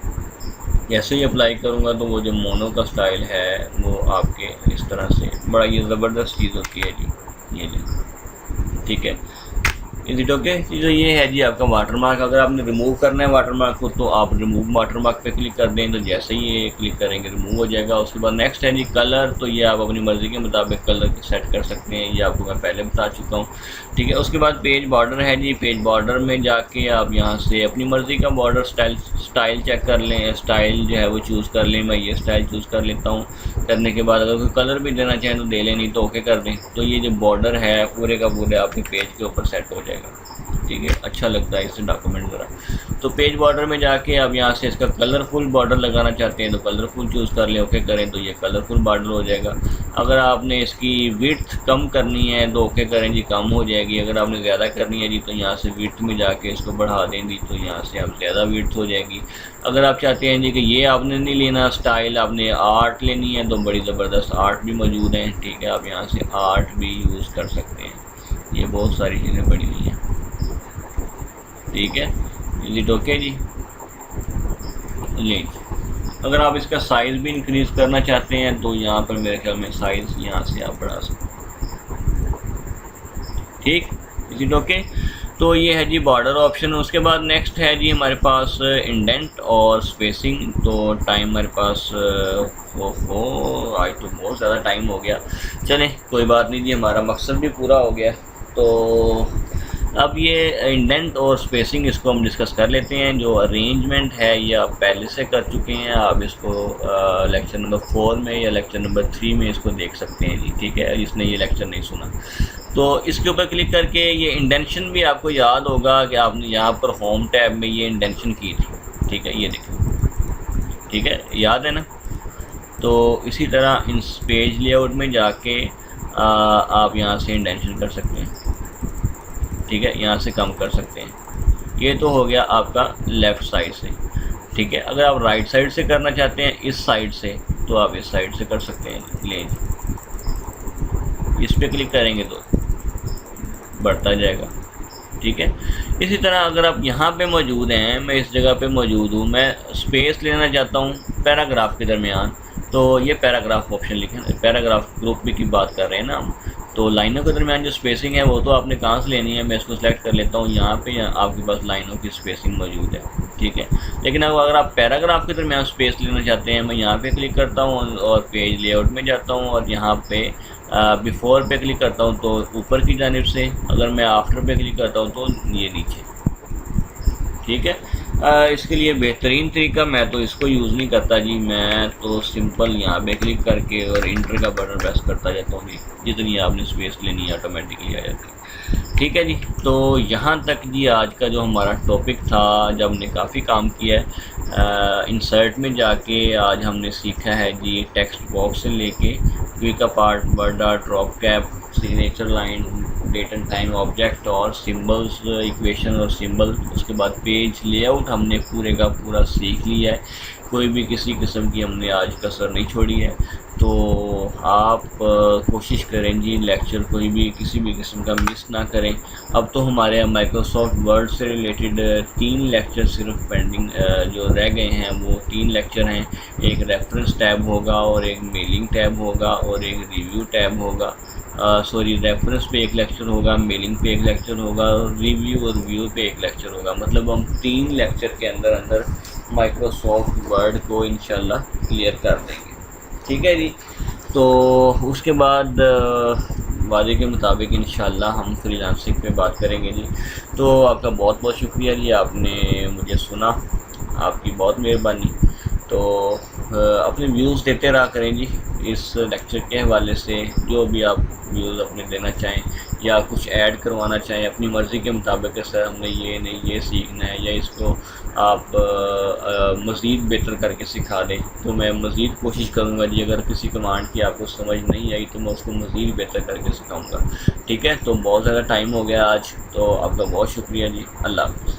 जैसे ही अप्लाई करूँगा तो वो जो मोनो का स्टाइल है वो आपके इस तरह से, बड़ा ये ज़बरदस्त चीज़ होती है जी, ये जी, ठीक है, इज इट ओके। तो ये है जी आपका वाटरमार्क। अगर आपने रिमूव करना है वाटरमार्क को तो आप रिमूव वाटरमार्क पे क्लिक कर दें, तो जैसे ही ये क्लिक करेंगे रिमूव हो जाएगा। उसके बाद नेक्स्ट है जी कलर। तो ये आप अपनी मर्ज़ी के मुताबिक कलर सेट कर सकते हैं, ये आपको मैं पहले बता चुका हूँ, ठीक है। उसके बाद पेज बॉर्डर है जी। पेज बॉर्डर में जाके आप यहाँ से अपनी मर्ज़ी का बॉर्डर स्टाइल चेक कर लें, स्टाइल जो है वो चूज़ कर लें। मैं ये स्टाइल चूज़ कर लेता हूँ। करने के बाद अगर कोई कलर भी देना चाहें तो दे लें, नहीं तो ओके कर दें। तो ये जो बॉर्डर है पूरे का पूरे आपके पेज के ऊपर सेट हो जाएगा, ठीक है। अच्छा लगता है इससे डॉक्यूमेंट ज़रा। तो पेज बॉर्डर में जाके अब यहाँ से इसका कलरफुल बॉर्डर लगाना चाहते हैं तो कलरफुल चूज़ कर लें, ओके करें तो ये कलरफुल बॉर्डर हो जाएगा। अगर आपने इसकी विड्थ कम करनी है तो ओके करें जी, कम हो जाएगी। अगर आपने ज़्यादा करनी है जी तो यहाँ से विड्थ में जाके इसको बढ़ा दें जी, तो यहाँ से आप ज़्यादा विड्थ हो जाएगी। अगर आप चाहते हैं जी कि ये आपने नहीं लेना स्टाइल, आपने आर्ट लेनी है, तो बड़ी ज़बरदस्त आर्ट भी मौजूद हैं, ठीक है। आप यहाँ से आर्ट भी यूज़ कर सकते हैं, ये बहुत सारी चीज़ें पड़ी हुई हैं, ठीक है। इज इट ओके जी। ले, अगर आप इसका साइज़ भी इंक्रीज़ करना चाहते हैं तो यहाँ पर मेरे ख्याल में साइज़ यहाँ से आप बढ़ा सकते हैं, ठीक। Is it okay. तो ये है जी बॉर्डर ऑप्शन। उसके बाद नेक्स्ट है जी हमारे पास इंडेंट और स्पेसिंग। तो टाइम हमारे पास आज तो बहुत ज़्यादा टाइम हो गया, चलें कोई बात नहीं जी, हमारा मकसद भी पूरा हो गया। तो अब ये इंडेंट और स्पेसिंग इसको हम डिस्कस कर लेते हैं। जो अरेंजमेंट है ये आप पहले से कर चुके हैं, आप इसको लेक्चर नंबर 4 में या लेक्चर नंबर 3 में इसको देख सकते हैं जी, ठीक है। जिसने ये लेक्चर नहीं सुना तो इसके ऊपर क्लिक करके ये इंडेंशन भी आपको याद होगा कि आपने यहाँ पर होम टैब में ये इंडेंशन की थी, ठीक है। ये देखिए, ठीक है, याद है ना। तो इसी तरह इन पेज लेआउट में जाके आप यहाँ से इंडेंशन कर सकते हैं, ठीक है, यहाँ से कम कर सकते हैं। ये तो हो गया आपका लेफ़्ट साइड से, ठीक है। अगर आप राइट साइड से करना चाहते हैं इस साइड से तो आप इस साइड से कर सकते हैं। लें, इस पर क्लिक करेंगे तो बढ़ता जाएगा, ठीक है। इसी तरह अगर आप यहाँ पे मौजूद हैं, मैं इस जगह पे मौजूद हूँ, मैं स्पेस लेना चाहता हूँ पैराग्राफ के दरमियान, तो ये पैराग्राफ ऑप्शन लिखें। पैराग्राफ ग्रुप भी की बात कर रहे हैं ना हम, तो लाइनों के दरमियान जो स्पेसिंग है वो तो आपने कहाँ से लेनी है। मैं इसको सेलेक्ट कर लेता हूँ, यहाँ पे आपके पास लाइनों की स्पेसिंग मौजूद है, ठीक है। लेकिन अब अगर आप पैराग्राफ के दरमियान स्पेस लेना चाहते हैं, मैं यहाँ पे क्लिक करता हूँ और पेज लेआउट में जाता हूँ और यहाँ पे बिफोर पे क्लिक करता हूँ तो ऊपर की जानिब से, अगर मैं आफ्टर पे क्लिक करता हूँ तो ये नीचे, ठीक है। इसके लिए बेहतरीन तरीका, मैं तो इसको यूज़ नहीं करता जी, मैं तो सिंपल यहाँ पे क्लिक करके और इंटर का बटन प्रेस करता जाता हूँ जी, जितनी आपने स्पेस लेनी है ऑटोमेटिकली आ जाती है, ठीक है जी। तो यहाँ तक जी आज का जो हमारा टॉपिक था, जब हमने काफ़ी काम किया है। इंसर्ट में जाके आज हमने सीखा है जी टेक्स्ट बॉक्स से लेके quick part, WordArt, drop cap, signature line, date and time object और सिंबल्स, इक्वेशन और सिंबल। उसके बाद पेज लेआउट हमने पूरे का पूरा सीख लिया है, कोई भी किसी किस्म की हमने आज कसर नहीं छोड़ी है। तो आप कोशिश करें जी लेक्चर कोई भी किसी भी किस्म का मिस ना करें। अब तो हमारे माइक्रोसॉफ्ट वर्ड से रिलेटेड 3 लेक्चर सिर्फ पेंडिंग जो रह गए हैं, वो 3 लेक्चर हैं। एक रेफरेंस टैब होगा और एक मेलिंग टैब होगा और एक रिव्यू टैब होगा। सॉरी, रेफरेंस पे एक लेक्चर होगा, मेलिंग पे एक लेक्चर होगा, रिव्यू और व्यू पे एक लेक्चर होगा। मतलब हम 3 लेक्चर के अंदर अंदर माइक्रोसॉफ्ट वर्ड को इंशाल्लाह क्लियर कर देंगे, ठीक है जी। तो उसके बाद वादे के मुताबिक इंशाल्लाह हम फ्रीलांसिंग पे बात करेंगे जी। तो आपका बहुत बहुत शुक्रिया जी, आपने मुझे सुना, आपकी बहुत मेहरबानी। तो अपने व्यूज़ देते रहा करें जी इस लेक्चर के हवाले से, जो भी आप व्यूज़ अपने देना चाहें या कुछ ऐड करवाना चाहें अपनी मर्ज़ी के मुताबिक कि सर हमने ये नहीं ये सीखना है या इसको आप मज़ीद बेहतर करके सिखा दें, तो मैं मज़ीद कोशिश करूँगा जी। अगर किसी कमांड की आपको समझ नहीं आई तो मैं उसको मज़ीद बेहतर करके सिखाऊँगा, ठीक है। तो बहुत ज़्यादा टाइम हो गया आज, तो आपका बहुत शुक्रिया जी। अल्लाह हाफ़िज़।